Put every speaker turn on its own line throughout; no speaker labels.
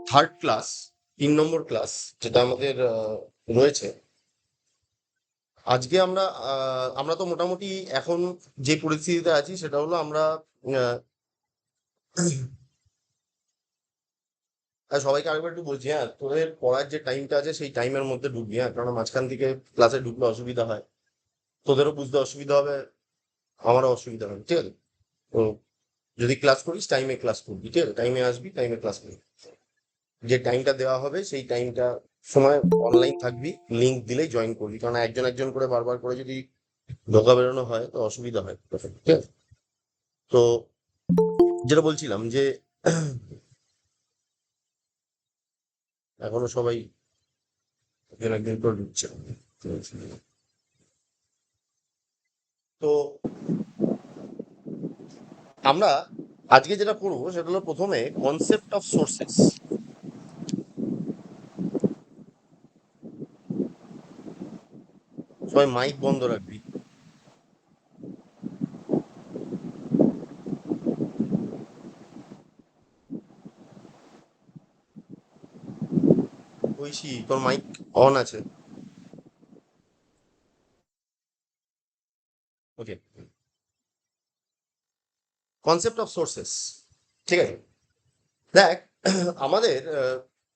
Third class, 3 নম্বর class যেটা আমাদের রয়েছে। আজকে আমরা তো মোটামুটি এখন যে পরিস্থিতিতে আছি সেটা হলো আমরা আহ, সবাইকে আরেকবার একটু বলছি, হ্যাঁ তোদের পড়ার যে টাইমটা আছে সেই টাইমের মধ্যে ঢুকবি, হ্যাঁ কারণ মাঝখান থেকে ক্লাসে ঢুকলে অসুবিধা হয়, তোদেরও বুঝতে অসুবিধা হবে, আমারও অসুবিধা হবে, ঠিক আছে? তো যদি ক্লাস করিস টাইমে ক্লাস করবি, ঠিক আছে, টাইমে আসবি, টাইমে ক্লাস করবি, যে টাইমটা দেওয়া হবে সেই টাইমটা সময় অনলাইন থাকবি, লিঙ্ক দিলেই জয়েন করবি, কারণ একজন একজন করে বারবার করে যদি ঢোকা বেরোনো হয় তো অসুবিধা হয়, ঠিক আছে? তো যেটা বলছিলাম যে এখনো সবাই একজন একজন করে ঢুকছে। তো আমরা আজকে যেটা করবো সেটা হলো প্রথমে কনসেপ্ট অফ সোর্সেস। সবাই মাইক বন্ধ রাখবি। ঐশী, তোর মাইক অন আছে? ওকে। কনসেপ্ট অফ সোর্সেস, ঠিক আছে। দেখ, আমাদের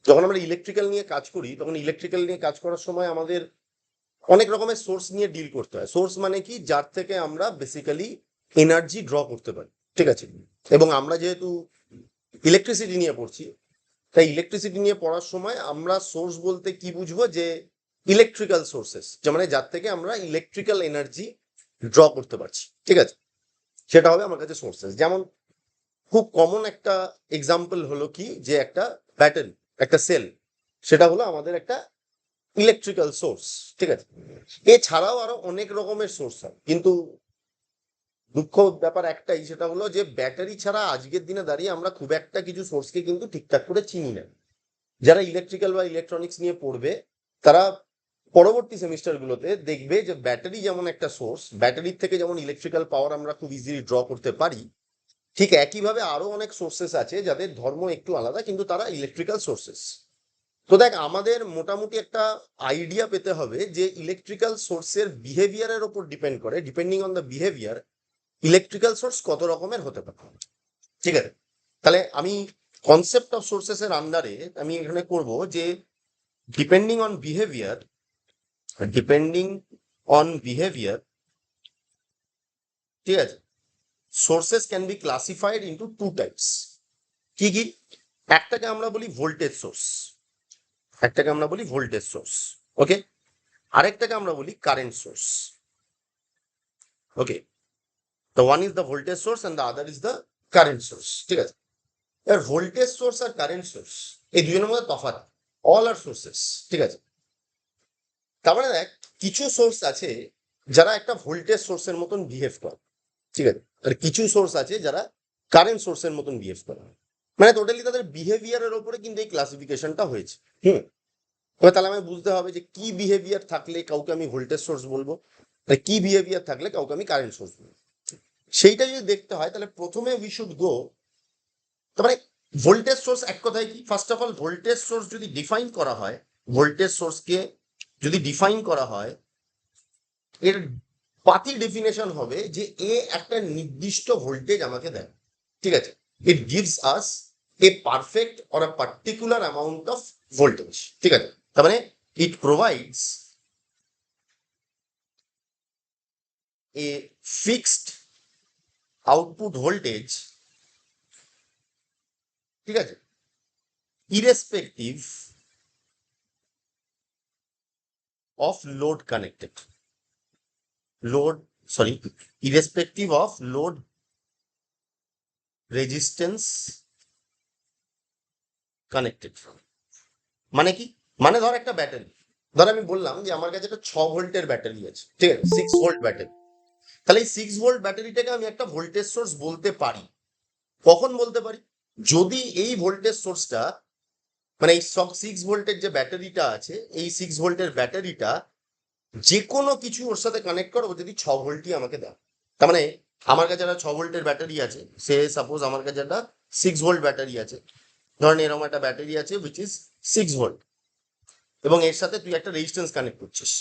যখন আমরা ইলেকট্রিক্যাল নিয়ে কাজ করি তখন ইলেকট্রিক্যাল নিয়ে কাজ করার সময় আমাদের অনেক রকমের সোর্স নিয়ে ডিল করতে হয়। সোর্স মানে কি, যার থেকে আমরা বেসিক্যালি এনার্জি ড্র করতে পারি, ঠিক আছে। এবং আমরা যেহেতু ইলেকট্রিসিটি নিয়ে পড়ছি, তাই ইলেকট্রিসিটি নিয়ে পড়ার সময় আমরা সোর্স বলতে কি বুঝবো, যে ইলেকট্রিক্যাল সোর্সেস, যে মানে যার থেকে আমরা ইলেকট্রিক্যাল এনার্জি ড্র করতে পারছি, ঠিক আছে, সেটা হবে আমার কাছে সোর্সেস। যেমন খুব কমন একটা এক্সাম্পল হলো কি, যে একটা ব্যাটারি, একটা সেল, সেটা হলো আমাদের একটা ইলেকট্রিক্যাল সোর্স, ঠিক আছে। এছাড়াও আরো অনেক রকমের সোর্স হয়, কিন্তু দুঃখ ব্যাপার একটাই, সেটা হলো যে ব্যাটারি ছাড়া আজকের দিনে দাঁড়িয়ে আমরা খুব একটা কিছু সোর্সকে কিন্তু ঠিকঠাক করে চিনি না। যারা ইলেকট্রিক্যাল বা ইলেকট্রনিক্স নিয়ে পড়বে তারা পরবর্তী সেমিস্টারগুলোতে দেখবে যে ব্যাটারি যেমন একটা সোর্স, ব্যাটারির থেকে যেমন ইলেকট্রিক্যাল পাওয়ার আমরা খুব ইজিলি ড্র করতে পারি, ঠিক একইভাবে আরো অনেক সোর্সেস আছে যাদের ধর্ম একটু আলাদা কিন্তু তারা ইলেকট্রিক্যাল সোর্সেস। তো দেখ, আমাদের মোটামুটি একটা আইডিয়া পেতে হবে যে ইলেকট্রিক্যাল সোর্সের বিহেভিয়ারের ওপর ডিপেন্ড করে, depending on the behaviour electrical source কত রকমের হতে পারে, ঠিক আছে। তাহলে আমি কনসেপ্ট অফ সোর্সেস এর আন্ডারে আমি এখানে করব যে depending on behaviour, depending on behaviour, ঠিক আছে, sources can be classified into two types. কি কি? একটাকে আমরা বলি ভোল্টেজ সোর্স, একটাকে আমরা বলি ভোল্টেজ সোর্স, ওকে। আরেকটাকে আমরা বলি কারেন্ট সোর্স, ওকে। তো one is the voltage source and the other is the current source, ঠিক আছে। এবার ভোল্টেজ সোর্স আর কারেন্ট সোর্স এই দুজনের মধ্যে তফাৎ, অল আর সোর্সেস, ঠিক আছে। তার মানে দেখ, কিছু সোর্স আছে যারা একটা ভোল্টেজ সোর্সের মতন বিহেভ করে, ঠিক আছে, আর কিছু সোর্স আছে যারা কারেন্ট সোর্সের মতন বিহেভ করে, মানে টোটালি তাদের বিহেভিয়ারের ওপরে কিন্তু এই ক্লাসিফিকেশনটা হয়েছে। হুম। এবার তাহলে আমায় বুঝতে হবে যে কি বিহেভিয়ার থাকলে কাউকে আমি ভোল্টেজ সোর্স বলবো, আর কি বিহেভিয়ার থাকলে কাউকে আমি কারেন্ট সোর্স বলবো। সেইটা যদি দেখতে হয় তাহলে প্রথমে উই শুড গো, তারপরে ভোল্টেজ সোর্স এক কথায় কি, first of all voltage source যদি ডিফাইন করা হয়, ভোল্টেজ সোর্সকে যদি ডিফাইন করা হয়, এর পাতি ডেফিনেশন হবে যে এ একটা নির্দিষ্ট ভোল্টেজ আমাকে দেয়, ঠিক আছে। It gives us A perfect or a particular amount of voltage, ঠিক আছে। তার মানে ইট provides a fixed output voltage, ঠিক আছে, irrespective of load connected, load, sorry, irrespective of load resistance connected. মানে কি? মানে ধর একটা ব্যাটারি, ধর আমি বললাম যে আমার কাছে একটা 6 ভোল্টের ব্যাটারি আছে, ঠিক আছে, 6 ভোল্ট ব্যাটারি। তাহলে এই 6 ভোল্ট ব্যাটারিটাকে আমি একটা ভোল্টেজ সোর্স বলতে পারি। কখন বলতে পারি? যদি এই ভোল্টেজ সোর্সটা, মানে এই সব 6 ভোল্টের যে ব্যাটারিটা আছে, এই 6 ভোল্টের ব্যাটারিটা যে কোনো কিছু ওর সাথে কানেক্ট করো, ও যদি 6 ভোল্টই আমাকে দেয়। তার মানে আমার কাছে একটা 6 ভোল্টের ব্যাটারি আছে, সে সাপোজ আমার কাছে একটা 6 ভোল্ট ব্যাটারি আছে, ধরেন এরকম একটা ব্যাটারি আছে উইচ ইজ 6 ভোল্ট, এবং এর সাথে তুই একটা রেজিস্ট্যান্স কানেক্ট করছিস,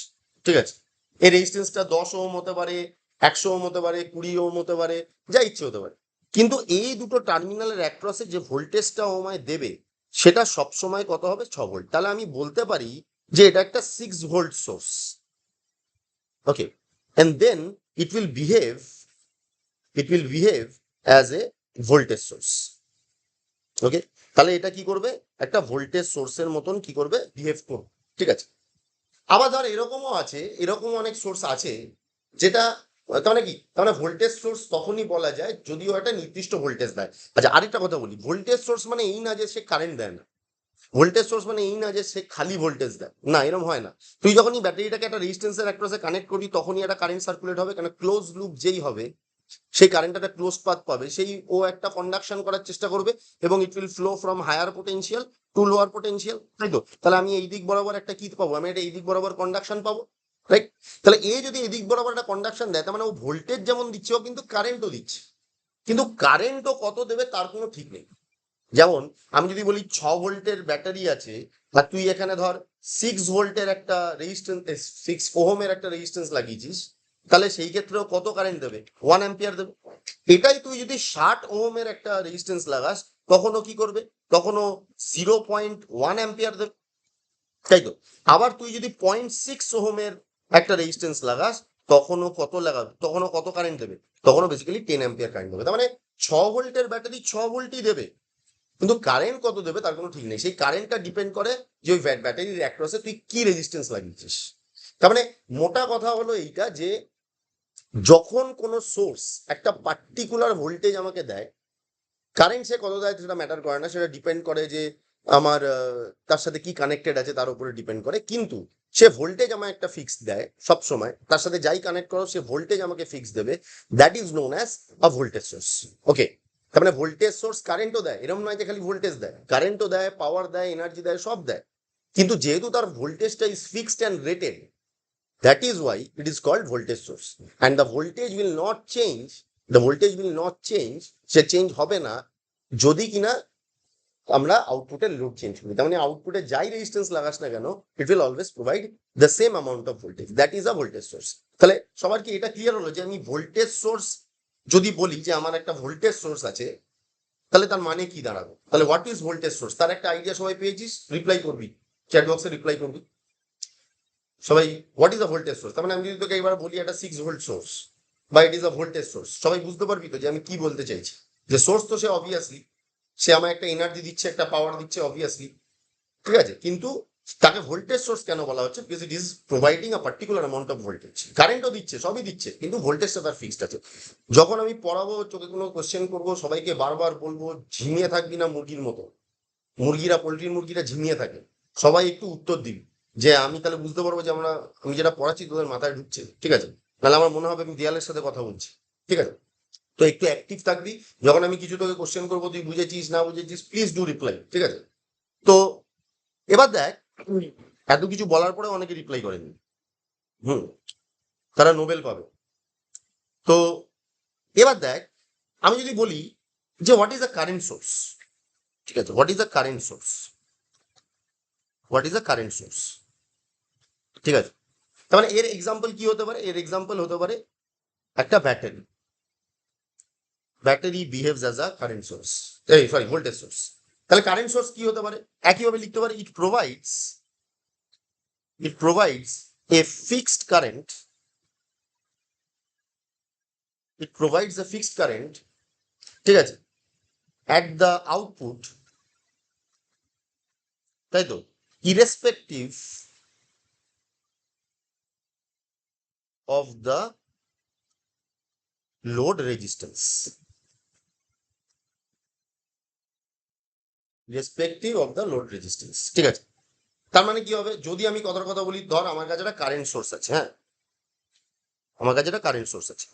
ঠিক আছে? এই রেজিস্ট্যান্সটা 10 ওহম হতে পারে, 100 ওহম হতে পারে, 20 ওহম হতে পারে, যা ইচ্ছে হতে পারে। কিন্তু এই দুটো টার্মিনালের অ্যাক্রসে যে ভোল্টেজটা আমায় দেবে সেটা সবসময় কত হবে? 6 ভোল্ট। তাহলে আমি বলতে পারি যে এটা একটা 6 volt source. Okay, and then it will behave as a voltage source. ওকে, তাহলে এটা কি করবে? একটা ভোল্টেজ সোর্সের মতন কি করবে? বিহেভ করবে, ঠিক আছে? আবার ধর এরকমও আছে, এরকম অনেক সোর্স আছে যেটা, তার মানে কি, তার মানে ভোল্টেজ সোর্স তখনই বলা যায় যদিও একটা নির্দিষ্ট ভোল্টেজ দেয়। আচ্ছা, আরেকটা কথা বলি, ভোল্টেজ সোর্স মানে এই না যে সে কারেন্ট দেয় না, ভোল্টেজ সোর্স মানে এই না যে সে খালি ভোল্টেজ দেয়, না, এরকম হয় না। তুই যখনই ব্যাটারিটাকে একটা রেজিস্ট্যান্সের অ্যাক্রসে কানেক্ট করবি তখনই একটা কারেন্ট সার্কুলেট হবে, কারণ ক্লোজ লুপ যেই হবে সেই কারেন্ট একটা ক্লোজ পাথ পাবে, সেই ও একটা কন্ডাকশন করার চেষ্টা করবে এবং it will flow from higher potential to lower potential, তাই তো? তাহলে আমি এই দিক বরাবর একটা কি পাবো? আমি একটা এই দিক বরাবর কন্ডাকশন পাবো, রাইট? তাহলে এ যদি এই দিক বরাবর একটা কন্ডাকশন দেয় তার মানে ও ভোল্টেজ যেমন দিচ্ছে ও কিন্তু কারেন্টও দিচ্ছে, কিন্তু কারেন্টও কত দেবে তার কোনো ঠিক নেই। যেমন আমি যদি বলি 6 ভোল্টের ব্যাটারি আছে আর তুই এখানে ধর 6 ভোল্টের একটা রেজিস্ট্যান্স, 6 ওহমের একটা রেজিস্ট্যান্স লাগিয়েছিস, তাহলে সেই ক্ষেত্রেও কত কারেন্ট দেবে? 1 অ্যাম্পিয়ার দেবে। এটাই তুই যদি 60 ওহমের একটা রেজিস্ট্যান্স লাগাস তখনও কি করবে? তখনও 0.1 অ্যাম্পিয়ার দেবে, তাই তো? আবার তুই যদি 0.6 ওহমের একটা রেজিস্ট্যান্স লাগাস তখনও কত লাগাবে? তখনও কত কারেন্ট দেবে? তখনও বেসিক্যালি 10 অ্যাম্পিয়ার কারেন্ট দেবে। তার মানে 6 ভোল্টের ব্যাটারি 6 ভোল্টই দেবে, কিন্তু কারেন্ট কত দেবে তার কোনো ঠিক নেই। সেই কারেন্টটা ডিপেন্ড করে যে ওই ব্যাটারির অ্যাক্রসে তুই কি রেজিস্ট্যান্স লাগিয়েছিস। তার মানে মোটা কথা হলো এইটা যে যখন কোনো সোর্স একটা পার্টিকুলার ভোল্টেজ আমাকে দেয়, কারেন্ট সে কত দেয় সেটা ম্যাটার করে না, সেটা ডিপেন্ড করে যে আমার তার সাথে কি কানেক্টেড আছে তার উপরে ডিপেন্ড করে, কিন্তু সে ভোল্টেজ আমায় একটা ফিক্স দেয় সব সময়, তার সাথে যাই কানেক্ট করো সে ভোল্টেজ আমাকে ফিক্স দেবে, that is known as a voltage source. Okay, তার মানে ভোল্টেজ সোর্স কারেন্টও দেয়, এরকম নয় যে খালি ভোল্টেজ দেয়, কারেন্টও দেয়, পাওয়ার দেয়, এনার্জি দেয়, সব দেয়, কিন্তু যেহেতু তার ভোল্টেজটা is fixed and rated, that is why it is called voltage source, and the voltage will not change, say change হবে না যদি কিনা আমরা আউটপুটের লোড চেঞ্জ করি। তার মানে আউটপুটে যাই রেজিস্ট্যান্স লাগাস না কেন it will always provide the same amount of voltage, that is a voltage source. তাহলে সবার কি এটা ক্লিয়ার হলো যে আমি ভোল্টেজ সোর্স যদি বলি যে আমার একটা ভোল্টেজ সোর্স আছে তাহলে তার মানে কি দাঁড়াবে? তাহলে হোয়াট ইজ ভোল্টেজ সোর্স তার একটা আইডিয়া সবাই পেয়েছিস? রিপ্লাই করবি, চ্যাট বক্সে রিপ্লাই করবি সবাই, what is a voltage source. তার মানে আমি যদি তোকে এবার বলি একটা 6 ভোল্ট সোর্স বা ইট ইজ আ ভোল্টেজ সোর্স, সবাই বুঝতে পারবি তো যে আমি কি বলতে চাইছি? যে সোর্স তো সে অবভিয়াসলি সে আমায় একটা এনার্জি দিচ্ছে, একটা পাওয়ার দিচ্ছে অবভিয়াসলি, ঠিক আছে, কিন্তু তাকে ভোল্টেজ সোর্স কেন বলা হচ্ছে? Because it is providing a particular amount of voltage. কারেন্টও দিচ্ছে, সবই দিচ্ছে, কিন্তু ভোল্টেজটা তার ফিক্সড আছে। যখন আমি পড়াবো, চোখে কোনো কোশ্চেন করবো, সবাইকে বারবার বলবো ঝিমিয়ে থাকবি না মুরগির মতো। মুরগিরা, পোলট্রির মুরগিরা ঝিমিয়ে থাকে, সবাই একটু উত্তর দিবি, যে আমি তাহলে বুঝতে পারবো যে আমি যেটা পড়াচ্ছি তোদের মাথায় ঢুকছে, ঠিক আছে? তাহলে আমার মনে হবে আমি দেয়ালের সাথে কথা বলছি, ঠিক আছে? তো একটু অ্যাক্টিভ থাকবি, যখন আমি কিছু তোকে কোশ্চেন করবো তুই বুঝেছিস না বুঝেছিস প্লিজ ডু রিপ্লাই, ঠিক আছে? তো এবার দেখ, এত কিছু বলার পরে অনেকে রিপ্লাই করেনি, হুম, তারা নোবেল পাবে। তো এবার দেখ, আমি যদি বলি যে what is a current source, ঠিক আছে, what is a current source, what is a current source, ঠিক আছে? তার মানে এর এক্সাম্পল কি হতে পারে? এর এক্সাম্পল হতে পারে একটা battery, battery behaves as a current source, এই সরি ভোল্টেজ সোর্স। তাহলে কারেন্ট সোর্স কি হতে পারে? একইভাবে লিখতে পারে it provides a fixed current, it provides a fixed current, ঠিক আছে, at the output, তাই তো, irrespective of the load resistance, irrespective of the load resistance, ঠিক আছে? তার মানে কি হবে? যদি আমি কথার কথা বলি, ধর আমার কাছে একটা কারেন্ট সোর্স আছে, হ্যাঁ, আমার কাছে একটা কারেন্ট সোর্স আছে,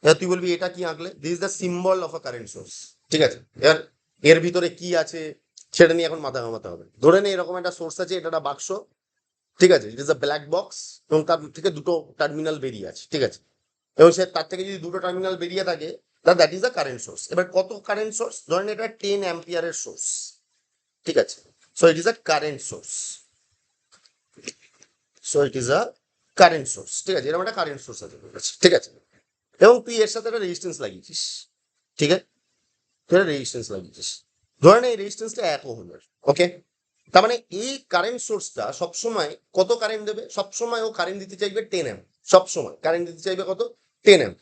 এবার তুই বলবি এটা কি আঁকলে? This is the symbol of a current source, ঠিক আছে? এবার এর ভিতরে কি আছে সেটা নিয়ে এখন মাথা ঘামাতে হবে। ধরে নে এরকম একটা সোর্স আছে, এটা একটা বাক্স, ঠিক আছে, ইট ইজ আ ব্ল্যাক বক্স, এবং তার থেকে দুটো টার্মিনাল বেরিয়ে আছে, ঠিক আছে, এবং সে তার থেকে যদি দুটো টার্মিনাল বেরিয়ে থাকে that is a current source. এবার কত কারেন্ট সোর্স? ধরেন এটা 10 অ্যাম্পিয়ারের সোর্স, ঠিক আছে। So it is a current source, ঠিক আছে, এরকম একটা কারেন্ট সোর্স আছে তোর কাছে, ঠিক আছে, এবং তুই এর সাথে একটা রেজিস্ট্যান্স লাগিয়েছিস, ঠিক আছে, তুই একটা রেজিস্ট্যান্স লাগিয়েছিস, ধরে নে এই রেজিস্ট্যান্সটা 1 ওহমের, ওকে। তার মানে এই কারেন্ট সোর্সটা সবসময় কত কারেন্ট দেবে? সবসময় ও কারেন্ট দিতে চাইবে 10 অ্যাম্প, সবসময় কারেন্ট দিতে চাইবে কত? 10 অ্যাম্প।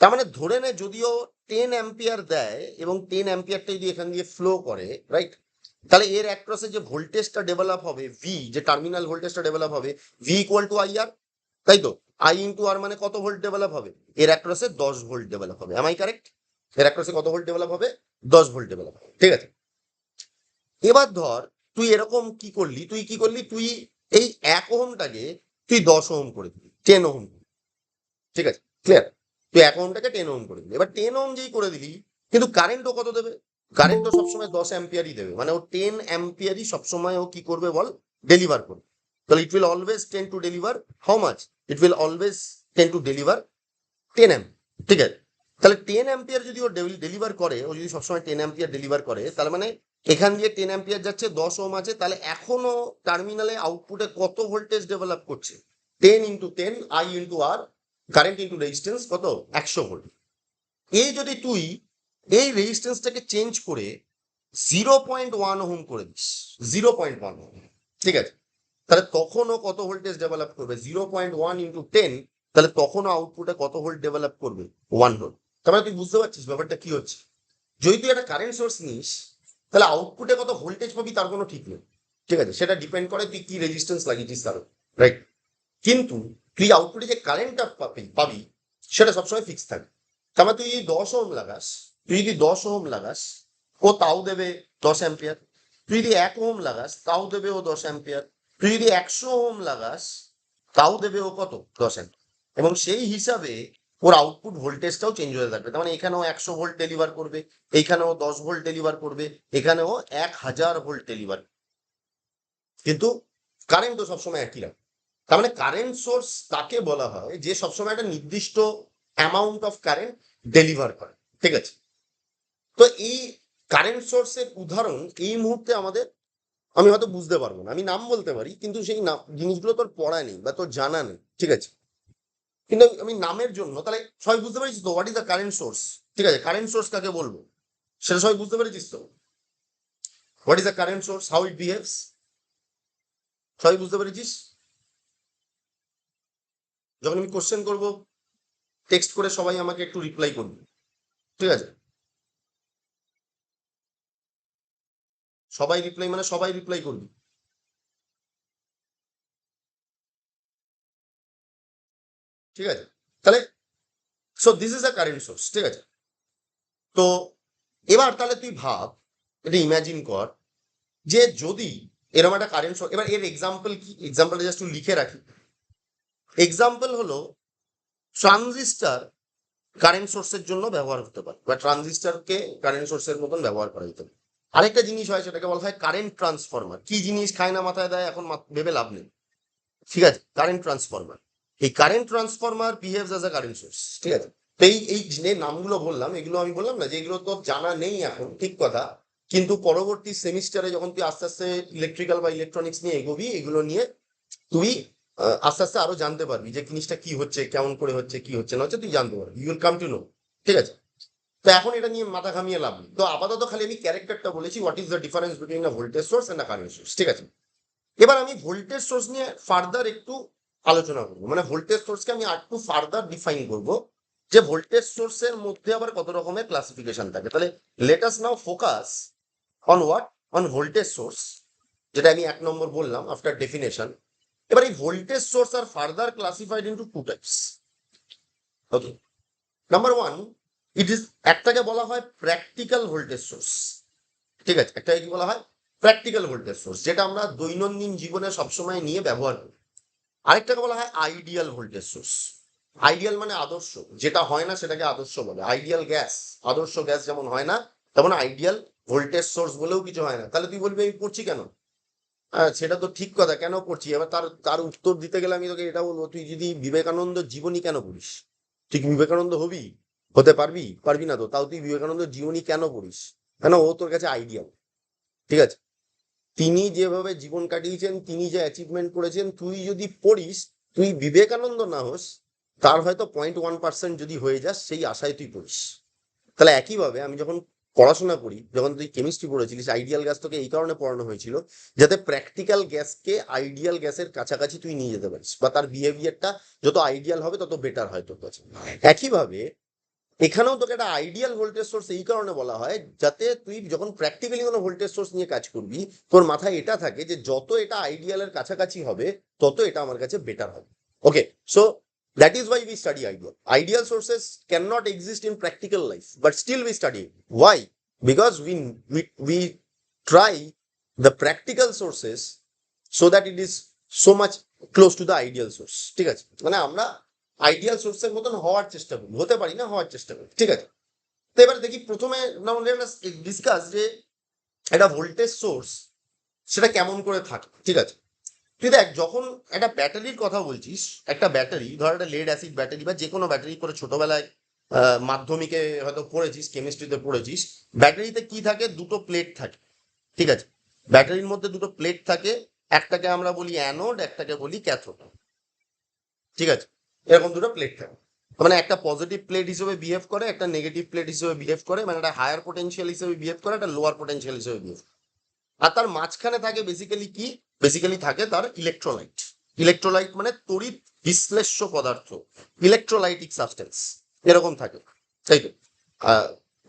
তার মানে ধরে নে যদিও 10 অ্যাম্পিয়ার দেয় এবং 10 অ্যাম্পিয়ারটা যদি এখান দিয়ে ফ্লো করে, রাইট, তাহলে এর অ্যাক্রসে যে ভোল্টেজটা ডেভেলপ হবে, ভি, যে টার্মিনাল ভোল্টেজটা ডেভেলপ হবে, ভি ইকুয়াল টু আই আর, তাই তো? আই ইন্টু আর মানে কত ভোল্ট ডেভেলপ হবে? এর অ্যাক্রসে 10 ভোল্ট ডেভেলপ হবে, এম আই কারেক্ট? এর অ্যাক্রসে কত ভোল্ট ডেভেলপ হবে? 10 ভোল্ট ডেভেলপ হবে, ঠিক আছে। এবার ধর তুই এরকম কি করলি, তুই এই 1 ওহমটাকে তুই 10 ওহম করে দিবি, 10 ওহম, ঠিক আছে, ক্লিয়ার? তুই 1 ওহমটাকে 10 ওহম করে দিবি। এবার 10 ওহম যেই করে দিবি, কিন্তু কারেন্টও কত দেবে? কারেন্টও সবসময় 10 অ্যাম্পিয়ারই দেবে, মানে ও 10 অ্যাম্পিয়ারই সবসময় ও কি করবে বল? ডেলিভার করবে। তাহলে it will always ten to deliver how much? It will always ten to deliver 10 amp, ঠিক আছে। তাহলে 10 অ্যাম্পিয়ার যদি ও ডেলিভার করে, ও যদি সবসময় 10 অ্যাম্পিয়ার ডেলিভার করে, তার মানে এখান দিয়ে 10 অ্যাম্পিয়ার যাচ্ছে, 10 ওহম আছে, তাহলে এখনো টার্মিনালে আউটপুটে কত ভোল্টেজ ডেভেলপ করছে? 10 × 10 I into R, current into resistance, কত? 100 ভোল্ট। এই যদি তুই এই রেজিস্ট্যান্সটাকে চেঞ্জ করে 0.1 ওহম করে দিস, 0.1 ওহম, ঠিক আছে, তাহলে তখনও কত ভোল্টেজ ডেভেলপ করবে? 0.1 × 10, তাহলে তখনও আউটপুটে কত ভোল্ট ডেভেলপ করবে? 1 ভোল্ট। তারপরে তুই বুঝতে পারছিস ব্যাপারটা কি হচ্ছে? যদি তুই একটা কারেন্ট সোর্স নিস, তাহলে আউটপুটে কত ভোল্টেজ পাবি তার কোনো ঠিক নেই, ঠিক আছে, সেটা ডিপেন্ড করে তুই কি রেজিস্ট্যান্স লাগিয়েছিস তার, রাইট। কিন্তু তুই আউটপুটে যে কারেন্টটা পাবি সেটা সবসময় ফিক্স থাকবে। তার মানে তুই যদি 10 ওহম লাগাস, ও তাও দেবে 10 অ্যাম্পিয়ার। তুই যদি 1 ওহম লাগাস, তাও দেবে ও 10 অ্যাম্পিয়ার। তুই যদি 100 ওহম লাগাস, তাও দেবে ও কত? 10 অ্যাম্পিয়ার। এবং সেই হিসাবে ওর আউটপুট ভোল্টেজটাও চেঞ্জ হয়ে থাকবে। তার মানে এখানেও 100 ভোল্ট ডেলিভার করবে, এইখানেও 10 ভোল্ট ডেলিভার করবে, এখানেও 1000 ভোল্ট ডেলিভার, কিন্তু কারেন্ট তো সবসময় একই রাখবে। তার মানে কারেন্ট সোর্স তাকে বলা হয় যে সবসময় একটা নির্দিষ্ট অ্যামাউন্ট অফ কারেন্ট ডেলিভার করে, ঠিক আছে। তো এই কারেন্ট সোর্সের উদাহরণ এই মুহূর্তে আমাদের, আমি হয়তো বুঝতে পারবো না, আমি নাম বলতে পারি কিন্তু সেই নাম জিনিসগুলো তোর পড়া নেই বা তোর জানা নেই, ঠিক আছে, কিন্তু আমি নামের জন্য, তাহলে সবাই বুঝতে পেরেছিস তো what is the current source? ঠিক আছে, কারেন্ট সোর্স কাকে বলবো সেটা সবাই বুঝতে পেরেছিস তো? What is the current source, how it behaves, সবাই বুঝতে পেরেছিস? যখন আমি কোশ্চেন করবো টেক্সট করে সবাই আমাকে একটু রিপ্লাই করবে, ঠিক আছে, সবাই রিপ্লাই মানে সবাই রিপ্লাই করবি, ঠিক আছে। তাহলে so this is a current source, ঠিক আছে। তো এবার তাহলে তুই ভাব, এটা ইমাজিন কর যে যদি এরকম একটা কারেন্ট সোর্স, এবার এর এক্সাম্পল কি, এক্সাম্পলটা জাস্ট লিখে রাখি। এক্সাম্পল হলো ট্রানজিস্টার কারেন্ট সোর্সের জন্য ব্যবহার হতে পারে, বা ট্রানজিস্টারকে কারেন্ট সোর্সের মতন ব্যবহার করা যেতে পারে। আরেকটা জিনিস হয় সেটাকে বলা হয় কারেন্ট ট্রান্সফরমার। কি জিনিস খায় না মাথায় দেয় এখন ভেবে লাভ নেই, ঠিক আছে, কারেন্ট ট্রান্সফরমার। এই current transformer behaves as a current source, ঠিক আছে। তো এই যে নামগুলো বললাম, এগুলো আমি বললাম না যে এগুলো তো জানা নেই এখন, ঠিক কথা, কিন্তু পরবর্তী সেমিস্টারে যখন তুই আস্তে আস্তে ইলেকট্রিক্যাল বা ইলেকট্রনিক্স নিয়ে এগোবি, এগুলো নিয়ে তুই আস্তে আস্তে আরো জানতে পারবি যে জিনিসটা কি হচ্ছে, কেমন করে হচ্ছে, কি হচ্ছে না হচ্ছে, তুই জানতে পারবি, you will come to know, ঠিক আছে। তো এখন এটা নিয়ে মাথা ঘামিয়ে লাভ নেই। তো আপাতত খালি আমি ক্যারেক্টারটা বলেছি, what is the difference between a voltage source and a current source, ঠিক আছে। এবার আমি ভোল্টেজ সোর্স নিয়ে ফার্দার একটু আলোচনা করবো, মানে ভোল্টেজ সোর্সকে আমি একটু ফার্দার ডিফাইন করব, যে ভোল্টেজ সোর্সের মধ্যে আবার কত রকমের ক্লাসিফিকেশন থাকে। তাহলে let us now focus on what, on voltage source, যেটা আমি 1 নম্বর বললাম আফটার ডেফিনেশন। এবার এই ভোল্টেজ সোর্স আর further classified into 2 types, okay. Number 1, it is, একটাকে বলা হয় প্র্যাকটিক্যাল ভোল্টেজ সোর্স, ঠিক আছে, একটাকে কি বলা হয়? প্র্যাকটিক্যাল ভোল্টেজ সোর্স, যেটা আমরা দৈনন্দিন জীবনে সবসময় নিয়ে ব্যবহার করি। আরেকটাকে বলা হয় আইডিয়াল ভোল্টেজ সোর্স। আইডিয়াল মানে আদর্শ, যেটা হয় না সেটাকে আদর্শ বলে। আইডিয়াল গ্যাস, আদর্শ গ্যাস যেমন হয় না, তেমন আইডিয়াল ভোল্টেজ সোর্স বলেও কিছু হয় না। তাহলে তুই বলবি আমি পড়ছি কেন? সেটা তো ঠিক কথা, কেন পড়ছি? এবার তার তার উত্তর দিতে গেলে আমি তোকে এটা বলবো, তুই যদি বিবেকানন্দ জীবনী কেন পড়িস? তুই কি বিবেকানন্দ হবি? হতে পারবি? পারবি না তো, তাও তুই বিবেকানন্দ জীবনী কেন পড়িস? কেন? ও তোর কাছে আইডিয়াল, ঠিক আছে। তিনি যেভাবে জীবন কাটিয়েছেন, তিনি যে অ্যাচিভমেন্ট করেছেন, তুই যদি পড়িস, তুই বিবেকানন্দ না হোস, তার হয়তো 0.1% যদি হয়ে যাস, সেই আশায় তুই পড়িস। তাহলে একইভাবে আমি যখন পড়াশোনা করি, যখন তুই কেমিস্ট্রি পড়েছিলিস, আইডিয়াল গ্যাস তোকে এই কারণে পড়ানো হয়েছিল যাতে প্র্যাকটিক্যাল গ্যাসকে আইডিয়াল গ্যাসের কাছাকাছি তুই নিয়ে যেতে পারিস, বা তার বিহেভিয়ারটা যত আইডিয়াল হবে তত বেটার হয় তোর কাছে। একইভাবে এখানেও তোকে একটা আইডিয়াল ভোল্টেজ সোর্স এই কারণে বলা হয় যাতে তুই যখন প্র্যাকটিক্যালি কোনো ভোল্টেজ সোর্স নিয়ে কাজ করবি, তোর মাথায় এটা থাকে যে যত এটা আইডিয়ালের কাছাকাছি হবে তত এটা আমার কাছে বেটার হবে। ওকে, so that is why we study ideal. Ideal sources cannot exist in practical life, but still we study it. Why? Because we try the practical sources so that it is so much close to the ideal source. ঠিক আছে, মানে আমরা ideal সোর্সের মতন হওয়ার চেষ্টা করি, হতে পারি না, হওয়ার চেষ্টা করি। ঠিক আছে, তো এবার দেখি প্রথমে ডিসকাস যে একটা ভোল্টেজ সোর্স সেটা কেমন করে থাকে। ঠিক আছে, তুই দেখ, যখন একটা ব্যাটারির কথা বলছিস, একটা ব্যাটারি, ধর একটা লেড অ্যাসিড ব্যাটারি বা যে কোনো ব্যাটারি করে ছোটবেলায় মাধ্যমিকে হয়তো পড়েছিস, কেমিস্ট্রিতে পড়েছিস, ব্যাটারিতে কি থাকে, দুটো প্লেট থাকে। ঠিক আছে, ব্যাটারির মধ্যে দুটো প্লেট থাকে, একটাকে আমরা বলি অ্যানোড, একটাকে বলি ক্যাথোড। ঠিক আছে, এরকম দুটো প্লেট থাকে, মানে একটা পজিটিভ প্লেট হিসেবে বিহেভ করে, একটা নেগেটিভ প্লেট হিসেবে বিহেভ করে, মানে একটা হায়ার পোটেনশিয়াল হিসেবে বিহেভ করে, একটা লোয়ার পোটেনশিয়াল হিসেবে বিহেভ করে। আর তার মাঝখানে থাকে বেসিক্যালি কি, বেসিক্যালি থাকে তার ইলেকট্রোলাইট। ইলেকট্রোলাইট মানে তড়িৎ বিশ্লেষ্য পদার্থ, ইলেকট্রোলাইটিক সাবস্টেন্স, এরকম থাকে, তাই তো?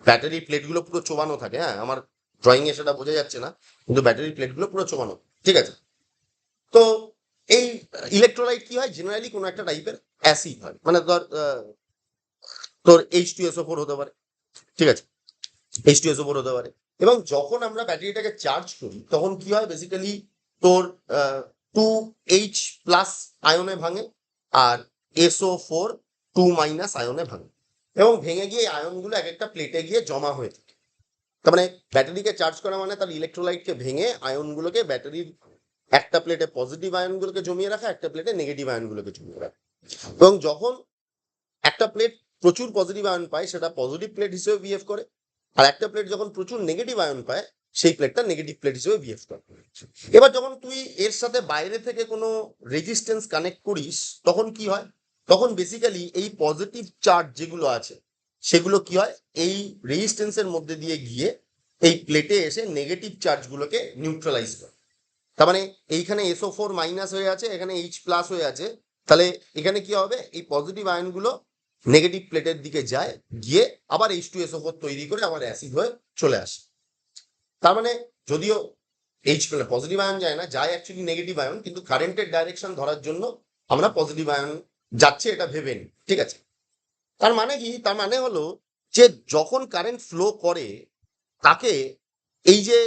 ব্যাটারির প্লেটগুলো পুরো চোবানো থাকে, হ্যাঁ, আমার ড্রয়িং এ সেটা বোঝা যাচ্ছে না, কিন্তু ব্যাটারির প্লেটগুলো পুরো চোবানো। ঠিক আছে, তো এই ইলেকট্রোলাইট কি হয়, জেনারেলি কোনো একটা টাইপের অ্যাসিড হয়, মানে ধর তোর H2SO4 হতে পারে। ঠিক আছে, H2SO4 হতে পারে। এবং যখন আমরা ব্যাটারিটাকে চার্জ করি তখন কি হয়, বেসিক্যালি তোর 2H+ আয়নে ভাঙে, আর SO4 2- আয়নে ভাঙে, এবং ভেঙে গিয়ে আয়নগুলো এক একটা প্লেটে গিয়ে জমা হয়ে থাকে। তার মানে ব্যাটারিকে চার্জ করা মানে তার ইলেকট্রোলাইটকে ভেঙে আয়নগুলোকে ব্যাটারির একটা প্লেটে পজিটিভ আয়নগুলোকে জমিয়ে রাখা, একটা প্লেটে নেগেটিভ আয়নগুলোকে জমিয়ে রাখা। এবং যখন একটা প্লেট প্রচুর পজিটিভ আয়ন পায় সেটা পজিটিভ প্লেট হিসেবে বিহেভ করে, আর একটা প্লেট যখন প্রচুর নেগেটিভ আয়ন পায় সেই প্লেটটা নেগেটিভ প্লেট হিসেবে বিহেভ করে। এবার যখন তুই এর সাথে বাইরে থেকে কোনো রেজিস্ট্যান্স কানেক্ট করিস তখন কি হয়, তখন বেসিক্যালি এই পজিটিভ চার্জ যেগুলো আছে সেগুলো কি হয়, এই রেজিস্ট্যান্সের মধ্যে দিয়ে গিয়ে এই প্লেটে এসে নেগেটিভ চার্জগুলোকে নিউট্রালাইজ করে। তার মানে এইখানে SO4- হয়ে আছে, এখানে H+ হয়ে আছে, তাহলে এখানে কি হবে, এই পজিটিভ আয়নগুলো নেগেটিভ প্লেটের দিকে যায়, গিয়ে আবার H2SO4 তৈরি করে আবার অ্যাসিড হয়ে চলে আসে। তার মানে যদিও পজিটিভ আয়ন যায় না, যায় অ্যাকচুয়ালি নেগেটিভ আয়ন, কিন্তু কারেন্টের ডাইরেকশন ধরার জন্য আমরা পজিটিভ আয়ন যাচ্ছে এটা ভেবে নিই। ঠিক আছে, তার মানে কি, তার মানে হলো যে যখন কারেন্ট ফ্লো করে তাকে এই যে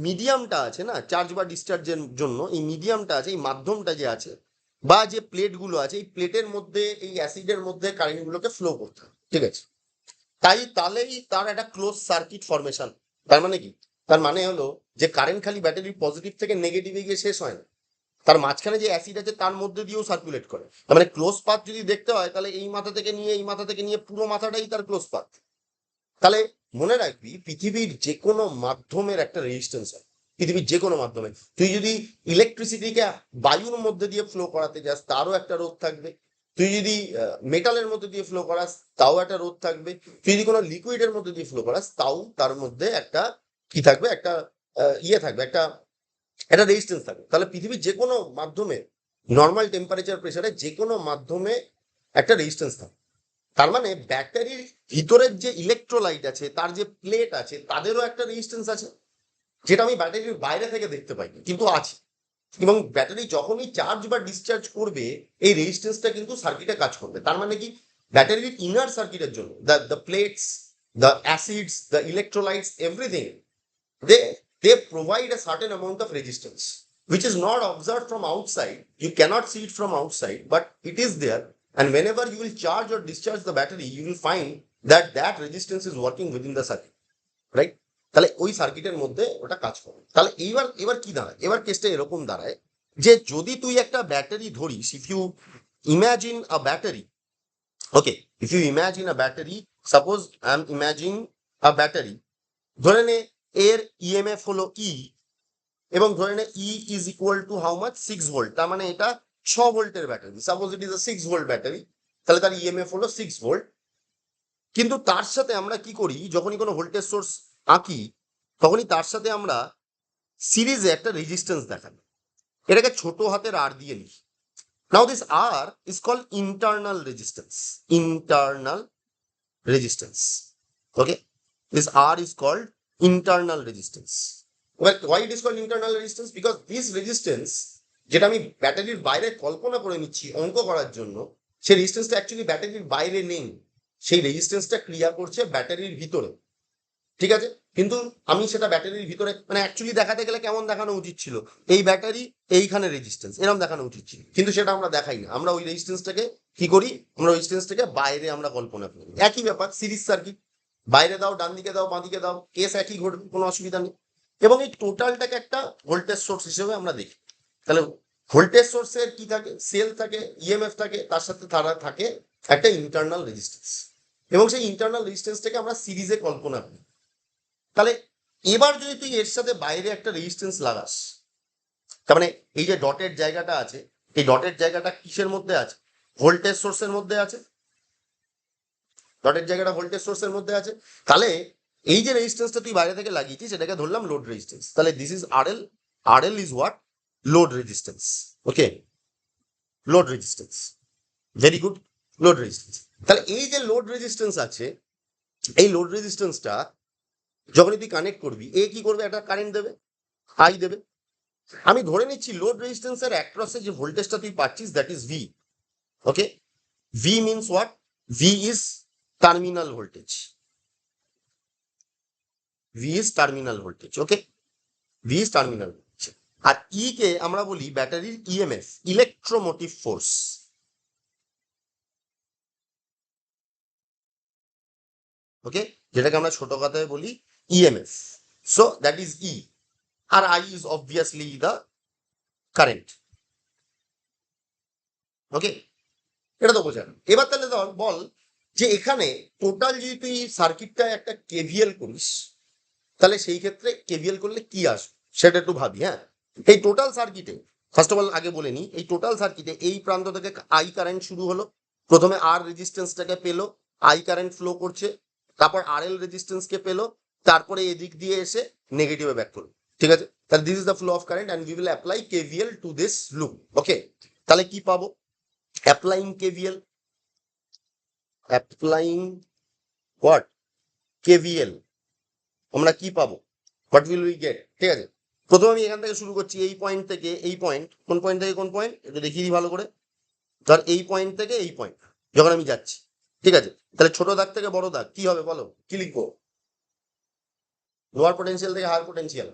মিডিয়ামটা আছে না, চার্জ বা ডিসচার্জের জন্য এই মিডিয়ামটা আছে, এই মাধ্যমটা যে আছে বা যে প্লেটগুলো আছে, এই প্লেটের মধ্যে এই অ্যাসিডের মধ্যে কারেন্টগুলোকে ফ্লো করতে হয়। ঠিক আছে, তাহলেই তার একটা ক্লোজ সার্কিট ফরমেশন। তার মানে কি, তার মানে হলো যে কারেন্ট খালি ব্যাটারির পজিটিভ থেকে নেগেটিভে গিয়ে শেষ হয় না, তার মাঝখানে যে অ্যাসিড আছে তার মধ্যে দিয়েও সার্কুলেট করে। তার মানে ক্লোজ পাথ যদি দেখতে হয় তাহলে এই মাথা থেকে নিয়ে এই মাথা থেকে নিয়ে পুরো মাথাটাই তার ক্লোজ পাথ। তাহলে মনে রাখবি, পৃথিবীর যে কোনো মাধ্যমের একটা রেজিস্ট্যান্স হয়, পৃথিবীর যে কোনো মাধ্যমে। তুই যদি ইলেকট্রিসিটিকে বায়ুর মধ্যে দিয়ে ফ্লো করাতে যাস তারও একটা রোধ থাকবে, তুই যদি মেটালের মধ্যে দিয়ে ফ্লো করাস তাও একটা রোধ থাকবে, তুই যদি কোনো লিকুইডের মধ্যে দিয়ে ফ্লো করাস তাও তার মধ্যে একটা কি থাকবে, একটা ইয়ে থাকবে, একটা একটা রেজিস্ট্যান্স থাকবে। তাহলে পৃথিবীর যে কোনো মাধ্যমে, নর্মাল টেম্পারেচার প্রেসারে যে কোনো মাধ্যমে একটা রেজিস্ট্যান্স থাকবে। তার মানে ব্যাটারির ভিতরের যে ইলেকট্রোলাইট আছে, তার যে প্লেট আছে, তাদেরও একটা রেজিস্ট্যান্স আছে, যেটা আমি ব্যাটারির বাইরে থেকে দেখতে পাই কিন্তু আছে। এবং ব্যাটারি যখনই চার্জ বা ডিসচার্জ করবে এই রেজিস্ট্যান্সটা কিন্তু সার্কিটে কাজ করবে। তার মানে কি, ব্যাটারির ইনার সার্কিটের জন্য the plates, the acids, the electrolytes, everything, they they provide a certain amount of resistance which is not observed from outside. You cannot see it from outside, but it is there. And whenever you will charge or discharge the battery, you will find that that resistance is working within the circuit, right? তাহলে ওই সার্কিটের মধ্যে ওটা কাজ করে। তাহলে এইবার এবার কি দাঁড়ায়, এবার কেসটা এরকম দাঁড়ায় যে যদি তুই একটা ব্যাটারি ধরিস, if you imagine a battery, okay, if you imagine a battery, suppose I am imagine a battery, ধরে নে এর ইএমএফ হলো ই, এবং ধরে নে E is equal to how much 6 volt, তার মানে এটা 6 ভোল্টের battery. Suppose it is a 6 volt battery, তাহলে তার ইএমএফ হলো 6 ভোল্ট। কিন্তু তার সাথে আমরা কি করি, যখনই কোনো ভোল্টেজ সোর্স আঁকি তখনই তার সাথে আমরা সিরিজে একটা রেজিস্ট্যান্স দেখাই, এটাকে ছোট হাতের আর দিয়ে লিখি। Now this R is called internal resistance, internal resistance. Okay, this R is called internal resistance. why it is called internal resistance? Because this resistance, যেটা আমি ব্যাটারির বাইরে কল্পনা করে নিচ্ছি অঙ্ক করার জন্য, সেই রেজিস্ট্যান্সটা অ্যাকচুয়ালি ব্যাটারির বাইরে নেই, সেই রেজিস্ট্যান্সটা ক্রিয়া করছে ব্যাটারির ভিতরে, ঠিক আছে? কিন্তু আমি সেটা ব্যাটারির ভিতরে মানে অ্যাকচুয়ালি দেখাতে গেলে কেমন দেখানো উচিত ছিল, এই ব্যাটারি এইখানে রেজিস্ট্যান্স এরকম দেখানো উচিত ছিল, কিন্তু সেটা আমরা দেখাই না। আমরা ওই রেজিস্ট্যান্সটাকে কি করি, আমরা রেজিস্ট্যান্সটাকে বাইরে আমরা কল্পনা করি। একই ব্যাপার সিরিজ সার্কিট, বাইরে দাও, ডান দিকে দাও, বাঁ দিকে দাও, কেস একই ঘটবে, কোনো অসুবিধা নেই। এবং এই টোটালটাকে একটা ভোল্টেজ সোর্স হিসেবে আমরা দেখি। তাহলে ভোল্টেজ সোর্সের কি থাকে, সেল থাকে, ইএমএফ থাকে, তার সাথে তারা থাকে একটা ইন্টারনাল রেজিস্ট্যান্স, এবং সেই ইন্টারনাল রেজিস্ট্যান্সটাকে আমরা সিরিজে কল্পনা করি। তাহলে এবার যদি তুই এর সাথে বাইরে একটা রেজিস্ট্যান্স লাগাস, তার মানে এই যে ডটের জায়গাটা আছে, এই ডটের জায়গাটা কিসের মধ্যে আছে, ভোল্টেজ সোর্সের মধ্যে আছে, ডটের জায়গাটা ভোল্টেজ সোর্সের মধ্যে আছে। তাহলে এই যে রেজিস্ট্যান্সটা তুই বাইরে থেকে লাগিয়েছিস সেটাকে ধরলাম লোড রেজিস্ট্যান্স। তাহলে this is RL, RL is what, load resistance. Okay, load resistance, very good, load resistance. তাহলে এই যে লোড রেজিস্ট্যান্স আছে, এই লোড রেজিস্ট্যান্সটা যখনই তুই কানেক্ট করবি, এ কি করবে, একটা কারেন্ট দেবে, আই দেবে। আমি ধরে নিচ্ছি লোড রেজিস্ট্যান্সের অ্যাক্রসে যে ভোল্টেজটা তুই পাচ্ছিস that is V. Okay, V means what, V is terminal voltage, V is terminal voltage. Okay, V is terminal voltage. আর ই কে আমরা বলি ব্যাটারির ইএমএফ, ইলেকট্রোমোটিভ ফোর্স। ওকে, যেটাকে আমরা ছোট কথায় বলি EMF. So that is E, আর I is obviously the current. Okay, এটা তো বোঝা। এবার তাহলে ধর বল যে এখানে টোটাল যদি তুই সার্কিটটা একটা কেভিএল করিস, তাহলে সেই ক্ষেত্রে কেভিএল করলে কি আসবে সেটা একটু ভাবি। হ্যাঁ, এই টোটাল সার্কিটে ফার্স্ট অফ অল আগে বলে নি, এই টোটাল সার্কিটে এই প্রান্ত থেকে আই কারেন্ট শুরু হলো, প্রথমে আর রেজিস্ট্যান্সটাকে পেলো, আই কারেন্ট ফ্লো করছে, তারপর আর এল রেজিস্ট্যান্সকে পেলো, তারপরে এদিক দিয়ে এসে নেগেটিভে ব্যাক করলো। ঠিক আছে, তাহলে this is the flow of current and we will apply KVL to this loop. Okay, তাহলে কি পাবো, applying KVL, applying what, KVL, আমরা কি পাবো, হোয়াট উইল উই গেট। ঠিক আছে, প্রথমে আমি এখান থেকে শুরু করছি, এই পয়েন্ট থেকে এই পয়েন্ট, কোন পয়েন্ট থেকে কোন পয়েন্ট একটু দেখিয়ে দিই ভালো করে। ধর এই পয়েন্ট থেকে এই পয়েন্ট যখন আমি যাচ্ছি, ঠিক আছে, তাহলে ছোট দাগ থেকে বড় দাগ কি হবে বলো, কি লিখবো, লোয়ার পোটেনশিয়াল থেকে হায়ার পোটেনশিয়াল।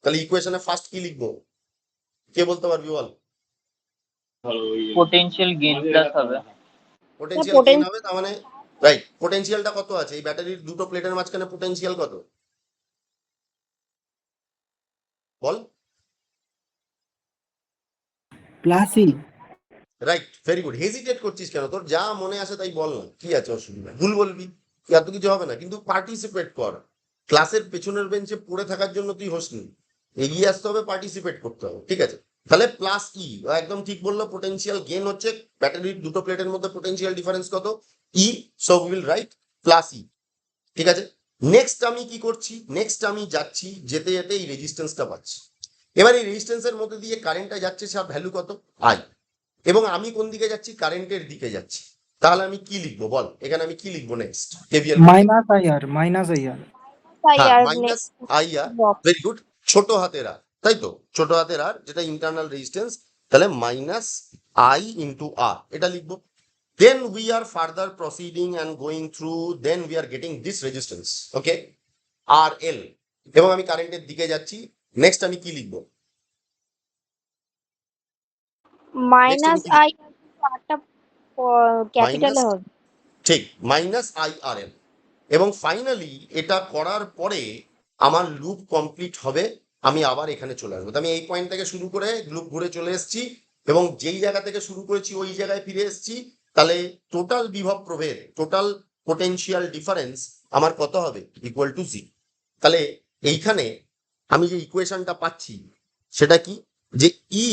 তাহলে ইকুয়েশনে ফার্স্ট কি লিখবো, কে বলতে পারবি বল,
পোটেনশিয়াল গেইন প্লাস হবে,
পোটেনশিয়াল গেইন হবে, তার মানে রাইট, পোটেনশিয়ালটা কত আছে এই ব্যাটারির দুটো প্লেটের মাঝখানে, পোটেনশিয়াল কত বল,
plus E.
Right, very good. Hesitate করছিস কেন, তোর যা মনে আসে তাই বল না, কি আছে অসুবিধা, ভুল বলবি, এত কিছু হবে না, কিন্তু পার্টিসিপেট কর। ক্লাসের পেছনের বেঞ্চে পড়ে থাকার জন্য তুই হোসনি, এগিয়ে আসতে হবে, পার্টিসিপেট করতে হবে। ঠিক আছে, তাহলে প্লাস ই, একদম ঠিক বললো, পোটেনশিয়াল গেইন হচ্ছে ব্যাটারির দুটো প্লেটের মধ্যে পোটেনশিয়াল ডিফারেন্স কত, ই, so will write plus E. ঠিক আছে, নেক্সট আমি কি করছি, নেক্সট আমি যাচ্ছি, যেতে যেতে এই রেজিস্ট্যান্সটা পাচ্ছি। এবার এই রেজিস্ট্যান্সের মধ্যে দিয়ে কারেন্টটা যাচ্ছে, সব ভ্যালু কত, আই, এবং আমি কোন দিকে যাচ্ছি, কারেন্টের দিকে যাচ্ছি। তাহলে আমি কি লিখবো বল, এখানে আমি কি লিখবো next, KVL
minus IR, minus IR.
হ্যাঁ, minus I R, very good, ছোট হাতের আর, তাই তো, ছোট হাতের আর যেটা ইন্টারনাল রেজিস্ট্যান্স, তাহলে মাইনাস আই ইন্টু আর, এটা লিখবো। Then we are further proceeding and going through, then we are getting this resistance, okay, R L, এবং আমি কারেন্টের দিকে যাচ্ছি। নেক্সট আমি কি লিখবো,
মাইনাস আই আরটা ক্যাপিটালে
মাইনাস,
হবে।
ঠিক, মাইনাস আই আর এল। এবং ফাইনালি এটা করার পরে আমার লুপ কমপ্লিট হবে, আমি আবার এখানে চলে আসবো। তো আমি এই পয়েন্ট থেকে শুরু করে লুপ ঘুরে চলে এসেছি, এবং যেই জায়গা থেকে শুরু করেছি ওই জায়গায় ফিরে এসেছি। তাহলে টোটাল বিভব প্রভেদ, টোটাল পোটেনশিয়াল ডিফারেন্স আমার কত হবে, ইকুয়াল টু জি। তাহলে এইখানে আমি যে ইকুয়েশনটা পাচ্ছি সেটা কি, যে E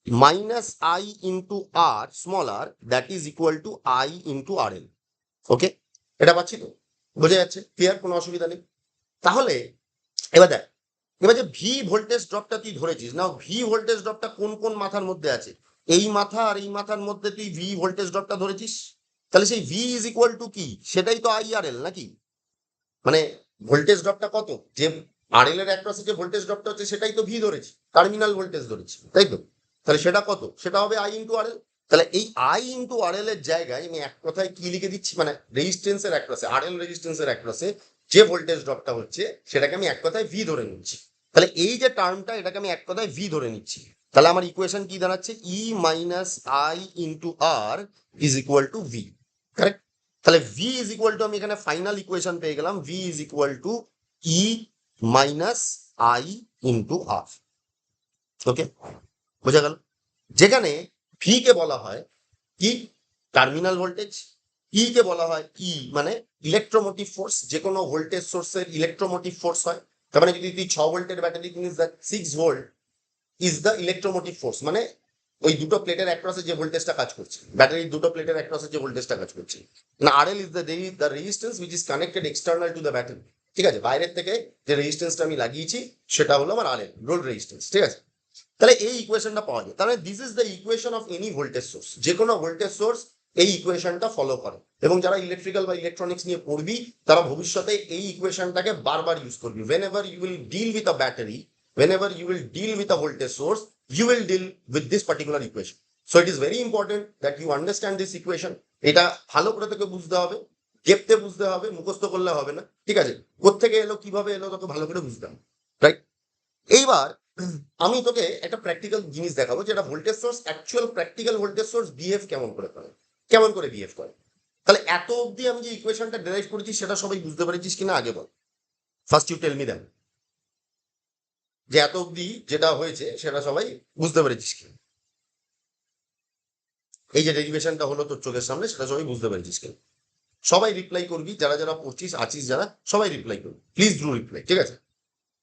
minus I into R small R that is equal to I into R L. Okay, এটা পাচ্ছি তো, বোঝা যাচ্ছে, ক্লিয়ার, কোনো অসুবিধা নেই। তাহলে এবার দেখ, এবার যে ভি ভোল্টেজ ড্রপটা তুই ধরেছিস না, ভি ভোল্টেজ ড্রপটা কোন কোন মাথার মধ্যে আছে, এই মাথা আর এই মাথার মধ্যে তুই ভি ভোল্টেজ ড্রপটা ধরেছিস, তাহলে সেই ভি ইজ ইকুয়াল টু কি, সেটাই তো আই আর এল নাকি, মানে ভোল্টেজ ড্রপটা কত, যে আর এল এর অ্যাক্রসে যে ভোল্টেজ ড্রপটা হচ্ছে সেটাই তো ভি ধরেছি, টার্মিনাল ভোল্টেজ ধরেছি, তাই তো, তাহলে সেটা কত, সেটা হবে আই ইন্টু আর এল। তাহলে এই আই ইন্টু আর এল এর জায়গায় আমি এক কথায় কি লিখে দিচ্ছি, মানে রেজিস্ট্যান্সের অ্যাক্রসে, আর এল রেজিস্ট্যান্সের অ্যাক্রসে যে ভোল্টেজ ড্রপটা হচ্ছে সেটাকে আমি এক কথায় ভি ধরে নিচ্ছি। তাহলে এই যে টার্মটা, এটাকে আমি এক কথায় ভি ধরে নিচ্ছি। তাহলে আমার ইকুয়েশন কি দাঁড়াচ্ছে, E minus I into R is equal to V, correct. তাহলে ভি ইজ ইকুয়াল টু, আমি এখানে ফাইনাল ইকুয়েশন পেয়ে গেলাম, V is equal to E minus I into R. Okay, বোঝা গেল, যেখানে ভি কে বলা হয় কি, টার্মিনাল ভোল্টেজ, ই কে বলা হয় ই মানে ইলেকট্রোমোটিভ ফোর্স, যে কোনো ভোল্টেজ সোর্সের ইলেকট্রোমোটিভ ফোর্স হয়। তার মানে যদি তুই 6 ভোল্টের ব্যাটারি কিনিস, that 6 volt is the electromotive force, মানে ওই দুটো প্লেটের অ্যাক্রসে যে ভোল্টেজটা কাজ করছে, ব্যাটারির দুটো প্লেটের অ্যাক্রসে যে ভোল্টেজটা কাজ করছে না, R L is the resistance which is connected external to the battery. ঠিক আছে, বাইরের থেকে যে রেজিস্ট্যান্সটা আমি লাগিয়েছি সেটা হলো আমার আর এল, লোড রেজিস্ট্যান্স। ঠিক আছে, তাহলে এই ইকুয়েশনটা পাওয়া যায়, তাহলে this is the equation of any voltage source, যে কোনো ভোল্টেজ সোর্স এই ইকুয়েশনটা ফলো করে। এবং যারা ইলেকট্রিক্যাল বা ইলেকট্রনিক্স নিয়ে পড়বি তারা ভবিষ্যতে এই ইকুয়েশনটাকে বারবার ইউজ করবি, whenever you will deal with a battery, whenever you will deal with a voltage source, you will deal with this particular equation. So it is very important that you understand this equation. এটা ভালো করে তোকে বুঝতে হবে, ডেপথে বুঝতে হবে, মুখস্থ করলে হবে না। ঠিক আছে, কোত্থেকে এলো, কিভাবে এলো, তোকে ভালো করে বুঝতে হবে, রাইট। এইবার আমি তোকে একটা প্র্যাকটিক্যাল জিনিস দেখাবো, যেটা voltage source, actual practical voltage source behave কেমন করে করে, কেমন করে বিহেভ করে। তাহলে এত অবধি আমি যে ইকুয়েশনটা ডেরাইভ করেছি সেটা সবাই বুঝতে পেরেছিস কিনা আগে বল, first you tell me then, যে এত অবধি যেটা হয়েছে সেটা সবাই বুঝতে পেরেছিস কিনা, এই যে ডেরিভেশনটা হলো তোর চোখের সামনে সেটা সবাই বুঝতে পেরেছিস কিনা। সবাই রিপ্লাই করবি, যারা যারা পড়ছিস আছিস যারা, সবাই রিপ্লাই করবি, প্লিজ ডু রিপ্লাই, ঠিক আছে,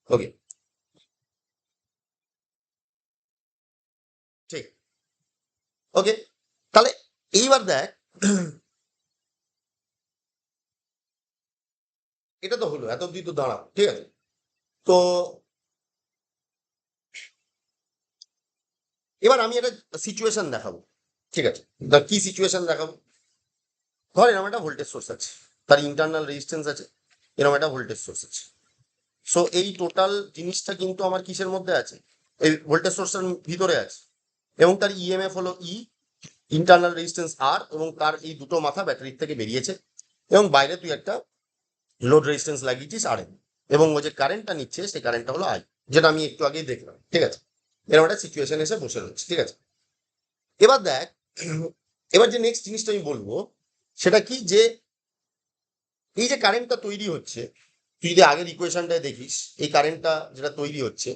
ওকে, ঠিক, ওকে। তাহলে এইবার দেখ, এটা তো হলো, এত অব্দি তো দাঁড়াও, ঠিক আছে। তো এবার আমি একটা সিচুয়েশন দেখাবো, ঠিক আছে, কি সিচুয়েশন দেখাবো, ধর এরকম একটা ভোল্টেজ সোর্স আছে, তার ইন্টারনাল রেজিস্ট্যান্স আছে, এরকম একটা ভোল্টেজ সোর্স আছে। সো এই টোটাল জিনিসটা কিন্তু আমার কিসের মধ্যে আছে, এই ভোল্টেজ সোর্সের ভিতরে আছে, এবং তার ইএমএফ হলো ই, ইন্টারনাল রেজিস্ট্যান্স আর, এবং তার এই দুটো মাথা ব্যাটারির থেকে বেরিয়েছে, এবং বাইরে তুই একটা লোড রেজিস্ট্যান্স লাগিয়েছিস আর, এবং ও যে কারেন্টটা নিচ্ছে সেই কারেন্টটা হলো আই, যেটা আমি একটু আগেই দেখলাম। ঠিক আছে, এরকম একটা সিচুয়েশন এসে বসে রয়েছে, ঠিক আছে। এবার দেখ, এবার যে নেক্সট জিনিসটা আমি বলবো সেটা কি, যে এই যে কারেন্টটা তৈরি হচ্ছে, তুই যদি আগের ইকুয়েশনটায় দেখিস, এই কারেন্টটা যেটা তৈরি হচ্ছে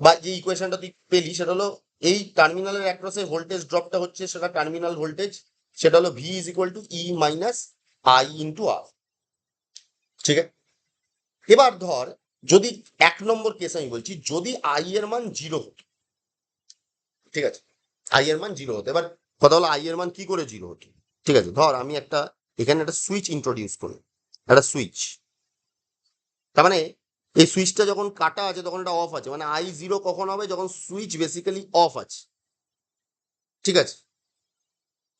বা যে ইকুয়েশনটা তুই পেলি সেটা হলো, এই টার্মিনালের অ্যাক্রসে ভোল্টেজ ড্রপটা হচ্ছে সেটা টার্মিনাল ভোল্টেজ, সেটা হলো V is equal to E minus I into R. ঠিক আছে, এবার ধর, যদি 1 নম্বর কেস আমি বলছি, যদি আই এর মান 0 হতো, ঠিক আছে, আই এর মান 0 হতো, এবার কথা হলো আই এর মান কি করে 0 হতো। ঠিক আছে, ধর আমি একটা এখানে একটা সুইচ ইন্ট্রোডিউস করি, একটা সুইচ, তার মানে এই সুইচটা যখন কাটা আছে তখন এটা অফ আছে, মানে আই 0 কখন হবে, যখন সুইচ বেসিক্যালি অফ আছে। ঠিক আছে,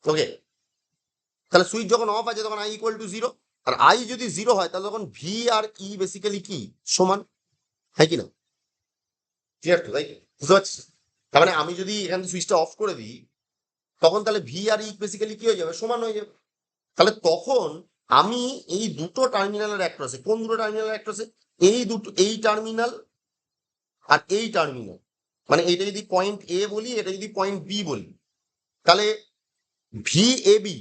ওকে, তাহলে সুইচ যখন অফ আছে তখন আই ইকুয়াল টু 0, আর আই যদি 0 হয় তাহলে তখন ভি আর ই বেসিক্যালি কি সমান, হয় কি না, ক্লিয়ার তো, তাই বুঝতে পারছিস। তার মানে আমি যদি এখান থেকে সুইচটা অফ করে দিই তখন তাহলে ভি আর ই বেসিক্যালি কি হয়ে যাবে, সমান হয়ে যাবে। তাহলে তখন আমি এই দুটো টার্মিনালের অ্যাক্রসে, কোন দুটো টার্মিনালের অ্যাক্রসে, এই দুটো, এই টার্মিনাল আর এই টার্মিনাল, মানে এটা যদি পয়েন্ট এ বলি, এটা যদি পয়েন্ট বি বলি, তাহলে ভি এ বি,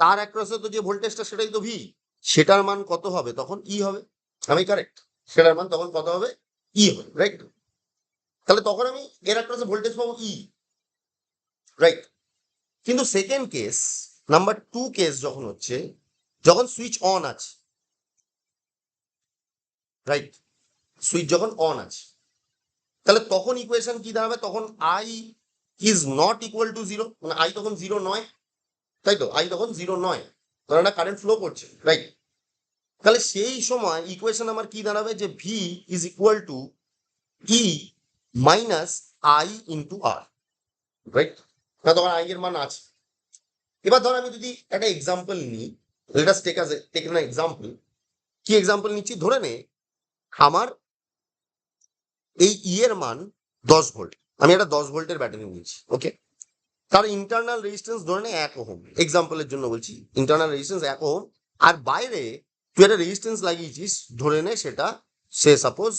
তার অ্যাক্রসে তো যে ভোল্টেজটা সেটাই তো ভি, সেটার মান কত হবে তখন, ই হবে, আমি কারেক্ট, সেটার মান তখন কত হবে, ই হবে, রাইট। তাহলে তখন আমি এর অ্যাক্রসে ভোল্টেজ পাবো ই, রাইট। কিন্তু সেকেন্ড কেস, নাম্বার 2 কেস যখন হচ্ছে, যখন সুইচ অন আছে, রাইট, সুইচ যখন অন আছে, তাহলে তখন ইকুয়েশন কি দাঁড়াবে? তখন I is not equal to zero, মানে আই তখন জিরো নয়, তাই তো? আই তখন জিরো নয়, কারণ একটা কারেন্ট ফ্লো করছে, রাইট? তাহলে সেই সময় ইকুয়েশন আমার কি দাঁড়াবে? যে V is equal to E minus I into R, right? তখন আই এর মান আছে। এবার ধর আমি যদি একটা এক্সাম্পল নিই, let us take an example. কি এক্সাম্পল নিচ্ছি? ধরে নে আমার এই ই এর মান 10 ভোল্ট, আমি একটা 10 ভোল্টের ব্যাটারি নিয়েছি, ওকে? তার ইন্টারনাল রেজিস্ট্যান্স ধরে নে 1 ওহম, এক্সাম্পলের জন্য বলছি, ইন্টারনাল রেজিস্ট্যান্স 1 ওহম, আর বাইরে তুই একটা রেজিস্ট্যান্স লাগিয়েছিস, ধরে নে সেটা সে সাপোজ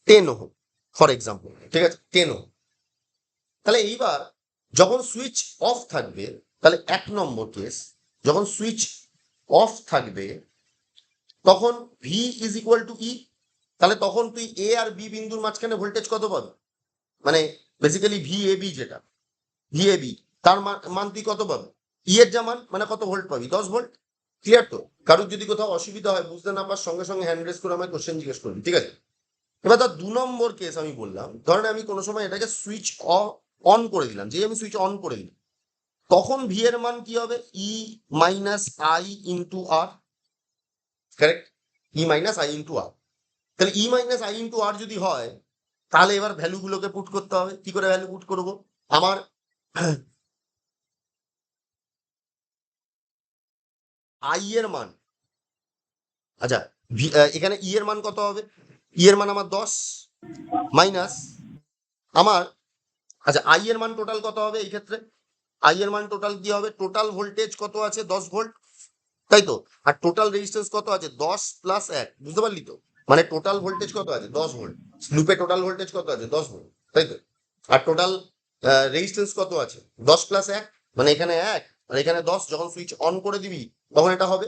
10 ওহম ফর এক্সাম্পল, ঠিক আছে? 10 ওহম। তাহলে এইবার যখন সুইচ অফ থাকবে, তাহলে 1 নম্বর কেস, যখন সুইচ অফ থাকবে তখন ভি ইজ ইকুয়াল টু ই, তাহলে তখন তুই এ আর বি বিন্দুর মাঝখানে ভোল্টেজ কত পাবি? মানে বেসিক্যালি ভি এ বি, যেটা ভি এ বি, তার মান তুই কত পাবি? ই এর যা মান, মানে কত ভোল্ট পাবি? 10 ভোল্ট। ক্লিয়ার তো? কারোর যদি কোথাও অসুবিধা হয়, বুঝতে না পার, সঙ্গে সঙ্গে হ্যান্ড রেজ করে আমায় কোশ্চেন জিজ্ঞেস করবি, ঠিক আছে? এবার ধর 2 নম্বর কেস আমি বললাম, ধরেন আমি কোনো সময় এটাকে সুইচ অন করে দিলাম, যে আমি সুইচ অন করে দিলাম, তখন ভি এর মান কি হবে? E minus I into R, correct? E minus I into R. তাহলে E minus I into R যদি হয়, তাহলে এবার ভ্যালুগুলোকে পুট করতে হবে। কি করে ভ্যালু পুট করবো? আমার আই এর মান, আচ্ছা, এখানে ই এর মান কত হবে? ই এর মান আমার 10 মাইনাস আমার, আচ্ছা, আই এর মান টোটাল কত হবে এই ক্ষেত্রে? আই এর মান টোটাল কি হবে? টোটাল ভোল্টেজ কত আছে? 10 ভোল্ট, তাই তো? আর টোটাল রেজিস্ট্যান্স কত আছে? 10 প্লাস 1, বুঝতে পারলি তো? মানে টোটাল ভোল্টেজ কত আছে? 10 ভোল্ট। লুপে টোটাল ভোল্টেজ কত আছে? 10 ভোল্ট, তাই তো? আর টোটাল রেজিস্ট্যান্স কত আছে? 10 প্লাস 1, মানে এখানে 1 আর এখানে 10। যখন সুইচ অন করে দিবি তখন এটা হবে,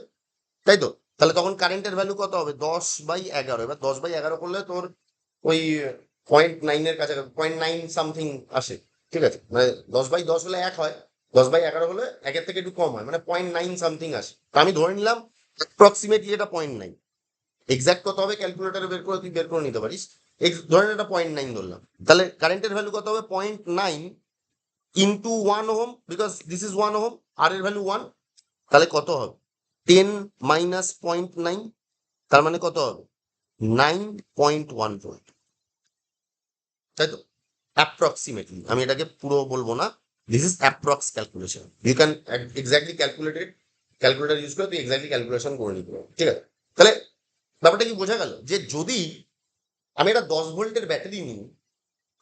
তাই তো? তাহলে তখন কারেন্টের ভ্যালু কত হবে? 10/11। এবার 10/11 করলে তোর ওই 0.9 এর কাছে, 0.9 সামথিং আসে, ঠিক আছে? মানে 10/10 হলে 1 হয়, 10/11 হলে 1-এর থেকে একটু কম হয়, মানে 0.9 সামথিং আসে। তা আমি ধরে নিলাম অ্যাপ্রক্সিমেটলি এটা 0.9। এক্সাক্ট কত হবে ক্যালকুলেটারে বের করে তুই বের করে নিতে পারিস। ধরে নে এটা 0.9 ধরলাম, তাহলে কারেন্টের ভ্যালু কত হবে? 0.9 into 1 ohm, because this is 1 ohm, R এর ভ্যালু 1, তাহলে কত হবে? 10 মাইনাস 0.9, তার মানে কত হবে? 9.1 ভোল্ট, তাই তো? অ্যাপ্রক্সিমেটলি, আমি এটাকে পুরো বলবো না, this is approx calculation. You can exactly calculated, calculator use করে তুই এক্স্যাক্টলি ক্যালকুলেশন করে নিতে পারবি, ঠিক আছে? তাহলে ব্যাপারটা কি বোঝা গেল? যে যদি আমি একটা 10 ভোল্টের ব্যাটারি নিই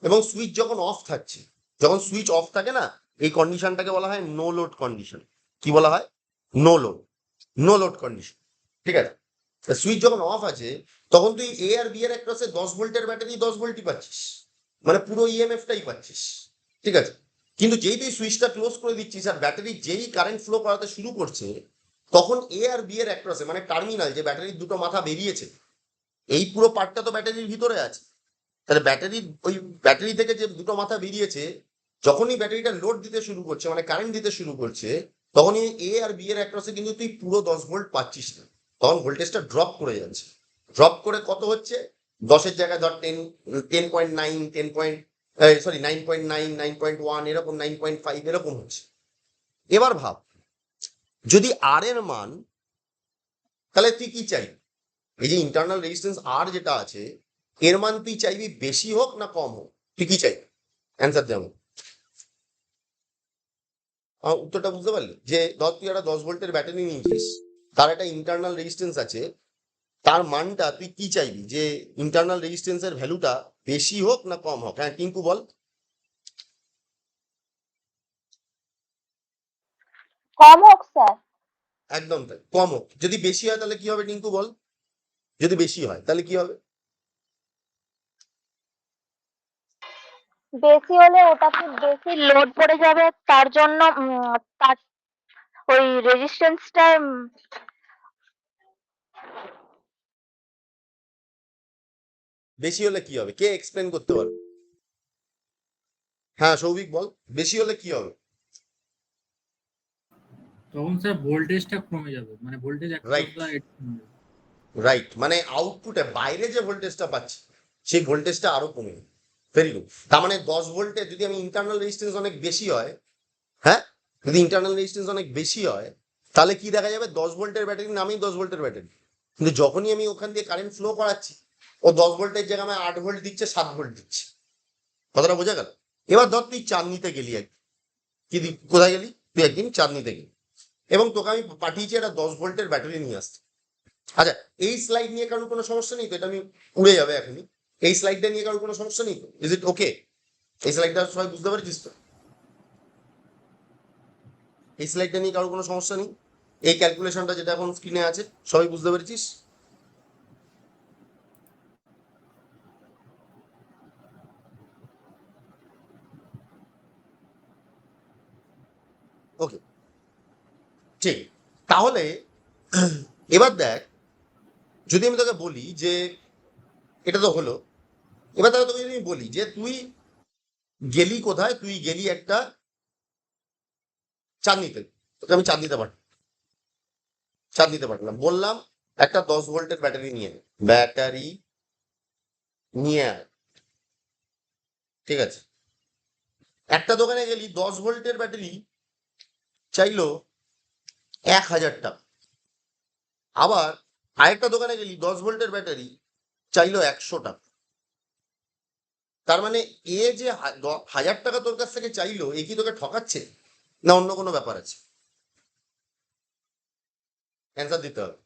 এবং সুইচ যখন অফ থাকছে, যখন সুইচ অফ থাকে না, এই কন্ডিশনটাকে বলা হয় নো লোড কন্ডিশন। কি বলা হয়? No load, no load condition, ঠিক আছে? সুইচ যখন অফ আছে তখন তুই এ আর বি এর অ্যাক্রসে 10 ভোল্টের ব্যাটারি 10 ভোল্টই পাচ্ছিস, মানে পুরো ইএমএফটাই পাচ্ছিস, ঠিক আছে? কিন্তু যেই তুই সুইচটা ক্লোজ করে দিচ্ছিস আর ব্যাটারি যেই কারেন্ট ফ্লো করাতে শুরু করছে, তখন এ আর বি এর অ্যাক্রসে, মানে টার্মিনাল, যে ব্যাটারির দুটো মাথা বেরিয়েছে, এই পুরো পার্টটা তো ব্যাটারির ভিতরে আছে। তাহলে ব্যাটারি থেকে যে দুটো মাথা বেরিয়েছে, যখনই ব্যাটারিটা লোড দিতে শুরু করছে, মানে কারেন্ট দিতে শুরু করছে, তখনই এ আর বি এর অ্যাক্রসে কিন্তু তুই পুরো 10 ভোল্ট পাচ্ছিস না, তখন ভোল্টেজটা ড্রপ করে যাচ্ছে। ড্রপ করে কত হচ্ছে? 10-এর জায়গায় ধর 10.9, 9.9, 9.1, এরকম 9.5 এরকম হচ্ছে। এবার ভাব, যদি আর এর মান, তাহলে তুই কি চাই? এই যে ইন্টারনাল রেজিস্ট্যান্স আর যেটা আছে, এর মান তুই চাইবি বেশি হোক না কম হোক? তুই কি চাইবি? অ্যান্সার যেমন, আমার উত্তরটা বুঝতে পারলি? যে ধর তুই একটা 10 ভোল্টের ব্যাটারি নিয়েছিস, তার একটা ইন্টারনাল রেজিস্ট্যান্স আছে, তার মানটা তুই কি চাইবি? যে ইন্টারনাল রেজিস্ট্যান্সের ভ্যালুটা বেশি হোক না কম হোক? হ্যাঁ টিঙ্কু বল।
কম হোক স্যার।
একদম তাই, কম হোক। যদি বেশি হয় তাহলে কি হবে টিঙ্কু বল? যদি বেশি হয় তাহলে কি হবে?
বেশি হলে ওটাতে বেশি লোড পড়ে যাবে, তার জন্য তার ওই রেজিস্ট্যান্সটা
বেশি হলে কি হবে? কে এক্সপ্লেন করতে পারবে? হ্যাঁ সৌভিক বল, বেশি হলে কি হবে?
তখন স্যার ভোল্টেজটা কমে যাবে, মানে ভোল্টেজ
রাইট,
একটা
রাইট, মানে আউটপুটে বাইরে যে ভোল্টেজটা পাচ্ছি সেই ভোল্টেজটা আরো কমে যাবে। Very good. তার মানে 10 ভোল্টে যদি আমি ইন্টারনাল রেজিস্ট্যান্স অনেক বেশি হয়, হ্যাঁ, যদি ইন্টারনাল রেজিস্ট্যান্স অনেক বেশি হয়, তাহলে কি দেখা যাবে, 10 ভোল্টের ব্যাটারি নামেই 10 ভোল্টের ব্যাটারি, কিন্তু যখনই আমি ওখান দিয়ে কারেন্ট ফ্লো করাচ্ছি, ও 10 ভোল্টের জায়গায় আমার 8 ভোল্ট দিচ্ছে, 7 ভোল্ট দিচ্ছে। কথাটা বোঝা গেল? এবার ধর তুই চাঁদনিতে গেলি একদিন, কোথায় গেলি, তুই একদিন চাঁদনিতে গেলি, এবং তোকে আমি পাঠিয়েছি একটা 10 ভোল্টের ব্যাটারি নিয়ে আসতে। আচ্ছা, এই স্লাইড নিয়ে কারোর কোনো সমস্যা নেই তো? এটা আমি উড়ে যাবে এখনই। এই স্লাইডটা নিয়ে কারোর কোনো সমস্যা নেই তো? ইজ ইট ওকে? এই স্লাইডটা সবাই বুঝতে পারছিস তো? এই স্লাইডটা নিয়ে কারোর কোনো সমস্যা নেই? এই ক্যালকুলেশনটা যেটা এখন স্ক্রিনে আছে, সবাই বুঝতে পেরেছিস? ওকে, ঠিক। তাহলে এবার দেখ, যদি আমি তোকে বলি যে এটা তো হলো, এবার তাহলে তোকে যদি আমি বলি যে তুই গেলি কোথায়, তুই গেলি একটা চাঁদনিতে, তোকে আমি চাঁদনিতে পাঠালাম, বললাম একটা 10 ভোল্টের ব্যাটারি নিয়ে আয়। ঠিক আছে, একটা দোকানে গেলি, 10 ভোল্টের ব্যাটারি চাইলো 1000 টাকা। আবার আরেকটা দোকানে গেলি, 10 ভোল্টের ব্যাটারি চাইলো 100 টাকা। তার মানে এ যে 1000 টাকা তোর কাছ থেকে চাইলো, এ কি তোকে ঠকাচ্ছে, না অন্য কোনো ব্যাপার আছে? অ্যান্সার দিতে হবে।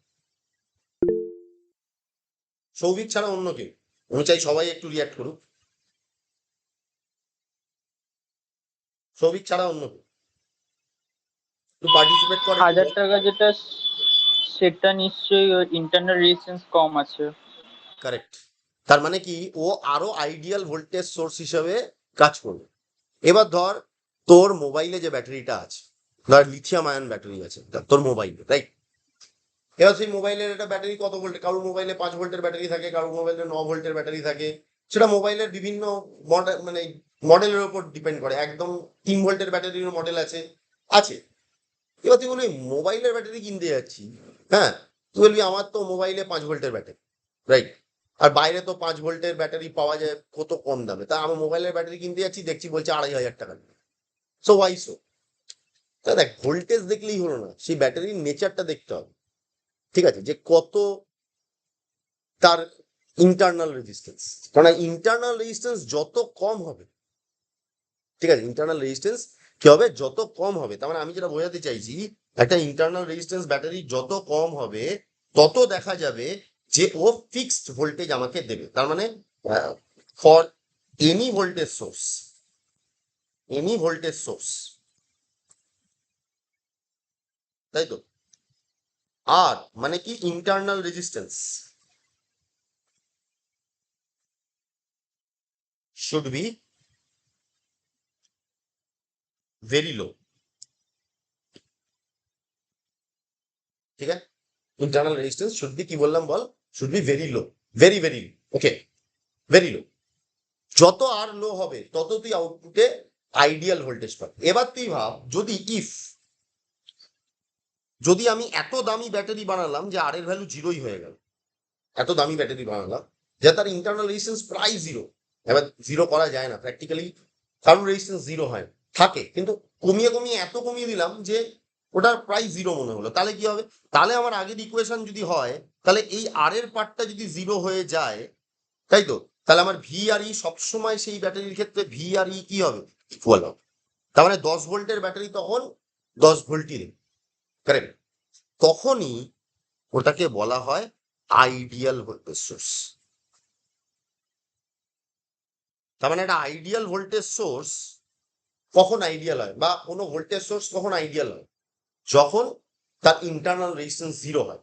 সৌভিক ছাড়া অন্য কেউ, আমি চাই সবাই একটু রিয়াক্ট করুক। সৌভিক ছাড়া অন্য কেউ একটু পার্টিসিপেট করে, একটু
1000
বল।
টাকা যেটা, সেটা নিশ্চয়ই ইন্টারনাল রেজিস্ট্যান্স কম আছে।
কারেক্ট। তার মানে কি, ও আরো আইডিয়াল ভোল্টেজ সোর্স হিসেবে কাজ করবে। এবার ধর তোর মোবাইলে যে ব্যাটারিটা আছে, ধর লিথিয়াম আয়ন ব্যাটারি আছে তোর মোবাইলে, রাইট? এবার সেই মোবাইলের একটা ব্যাটারি কত ভোল্ট, কারোর মোবাইলে 5 ভোল্টের ব্যাটারি থাকে, কারোর মোবাইলে 9 ভোল্টের ব্যাটারি থাকে। সেটা মোবাইলের বিভিন্ন মানে মডেলের উপর ডিপেন্ড করে। একদম 3 ভোল্টের ব্যাটারির মডেল আছে আছে এবার তুই বলবি মোবাইলের ব্যাটারি কিনতে যাচ্ছি, হ্যাঁ, তুই বলবি আমার তো মোবাইলে 5 ভোল্টের ব্যাটারি, রাইট? আর বাইরে তো 5 ভোল্টের ব্যাটারি পাওয়া যায় কত কম দামে, তা আমি মোবাইলের ব্যাটারি কিনতে যাচ্ছি, দেখছি বলছে 2500 টাকা। So why so? তা দেখ, ভোল্টেজ দেখলেই হলো না, সেই ব্যাটারির নেচারটা দেখতে হবে। ঠিক আছে, যে কত তার ইন্টারনাল রেজিস্ট্যান্স, কারণ ইন্টারনাল রেজিস্ট্যান্স যত কম হবে, ঠিক আছে, ইন্টারনাল রেজিস্ট্যান্স কি হবে, যত কম হবে, তার মানে আমি যেটা বোঝাতে চাইছি, একটা ইন্টারনাল রেজিস্ট্যান্স ব্যাটারি যত কম হবে, তত দেখা যাবে যে ও ফিক্সড ভোল্টেজ আমাকে দেবে। তার মানে ফর এনি ভোল্টেজ সোর্স, তাই তো? আর মানে কি, internal resistance should be very low. ঠিক আছে, ইন্টারনাল রেজিস্ট্যান্স শুড বি, কি বললাম বল, should be very low, very okay, very low. যত আর লো হবে, তত তুই আউটপুটে আইডিয়াল ভোল্টেজ পাবি। এবার তুই ভাব, যদি আমি এত দামি ব্যাটারি বানালাম যে আর এর ভ্যালু 0ই হয়ে গেল, এত দামি ব্যাটারি বানালাম যে তার ইন্টারনাল রেজিস্ট্যান্স প্রায় 0। এবার 0 করা যায় না প্র্যাকটিক্যালি, কারণ রেজিস্ট্যান্স 0 হয় থাকে, কিন্তু কমিয়ে এত কমিয়ে দিলাম যে ওটার প্রায় 0 মনে হলো। তাহলে কি হবে, তাহলে আমার আগের ইকুয়েশন যদি হয়, তাহলে এই আর এর পার্টটা যদি 0 হয়ে যায়, তাই তো, তাহলে আমার ভি আর ই সবসময় সেই ব্যাটারির ক্ষেত্রে ভি আর ই কি হবে, ইকুয়াল হবে। তার মানে 10 ভোল্টের ব্যাটারি তখন 10 ভোল্টই দেবে, কারেক্ট? তখনই ওটাকে বলা হয় আইডিয়াল ভোল্টেজ সোর্স। তার মানে একটা আইডিয়াল ভোল্টেজ সোর্স কখন আইডিয়াল হয়, বা কোনো ভোল্টেজ সোর্স কখন আইডিয়াল হয়, যখন তার ইন্টারনাল রেজিস্ট্যান্স 0 হয়।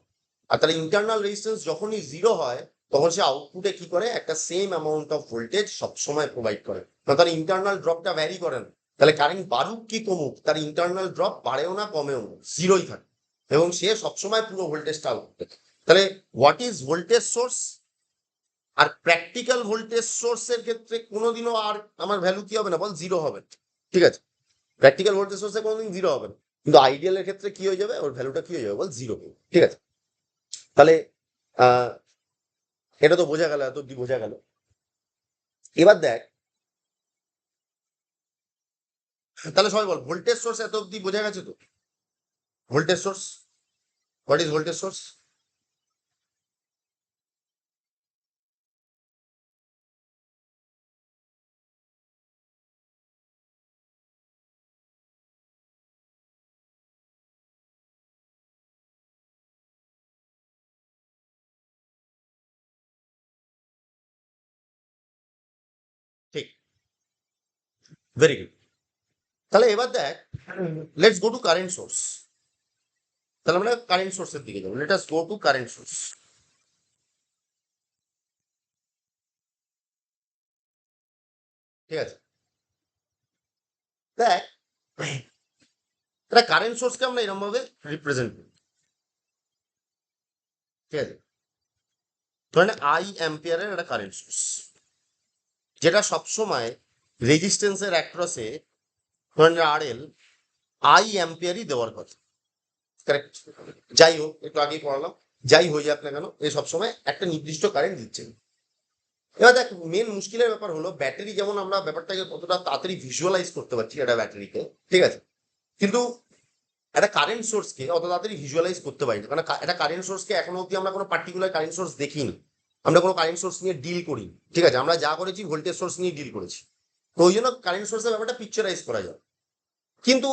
আর তার ইন্টারনাল রেজিস্ট্যান্স যখনই 0 হয়, তখন সে আউটপুটে কি করে, একটা সেম অ্যামাউন্ট অফ ভোল্টেজ সবসময় প্রোভাইড করে, তার ইন্টারনাল ড্রপটা ভ্যারি করে না। তাহলে কারেন্ট বাড়ুক কি কমুক, তার ইন্টারনাল ড্রপ বাড়েও না কমেও না, 0ই থাকে, এবং সে সবসময় পুরো ভোল্টেজটা আউটপুট। তাহলে হোয়াট ইজ ভোল্টেজ সোর্স? আর প্র্যাকটিক্যাল ভোল্টেজ সোর্সের ক্ষেত্রে কোনোদিনও আর আমার ভ্যালু কি হবে না বল, 0 হবে। ঠিক আছে, প্র্যাকটিক্যাল ভোল্টেজ সোর্সে কোনোদিন 0 হবে না, কিন্তু আইডিয়ালের ক্ষেত্রে কি হয়ে যাবে, ওর ভ্যালুটা কি হয়ে যাবে বল, 0। ঠিক আছে, তাহলে এটা তো বোঝা গেল, এত অব্দি বোঝা গেল। এবার দেখ, তাহলে সবাই বল ভোল্টেজ সোর্স এত অব্দি বোঝা গেছে তো? Voltage source, what is voltage source? ঠিক, ভেরি গুড। তাহলে এবার দেখ, let's go to current source. তাহলে আমরা কারেন্ট সোর্সের দিকে যাবো। Let us go to current source. ঠিক আছে, দেখ এটা কারেন্ট সোর্সকে আমরা এরকম ভাবে রিপ্রেজেন্ট করি। ঠিক আছে, ধরে আই অ্যাম্পিয়ারের একটা কারেন্ট সোর্স, যেটা সবসময় রেজিস্ট্যান্সের অ্যাক্রসে ধরেন আর এল আই অ্যাম্পিয়ারই দেওয়ার কথা। কারেক্ট, যাই হোক একটু আগেই পড়ালাম, যাই হয়ে যাক না কেন এ সবসময় একটা নির্দিষ্ট কারেন্ট দিচ্ছে। এবার দেখ মেন মুশকিলের ব্যাপার হলো ব্যাটারি, যেমন আমরা ব্যাপারটাকে কতটা তাড়াতাড়ি ভিজুয়ালাইজ করতে পারছি একটা ব্যাটারিকে, ঠিক আছে, কিন্তু একটা কারেন্ট সোর্সকে অত তাড়াতাড়ি ভিজুয়ালাইজ করতে পারি না, কারণ একটা কারেন্ট সোর্সকে এখনো অব্দি আমরা কোনো পার্টিকুলার কারেন্ট সোর্স দেখিনি, আমরা কোনো কারেন্ট সোর্স নিয়ে ডিল করি, ঠিক আছে, আমরা যা করেছি ভোল্টেজ সোর্স নিয়ে ডিল করেছি। তো ওই জন্য কারেন্ট সোর্সের ব্যাপারটা পিকচারাইজ করা যায়। কিন্তু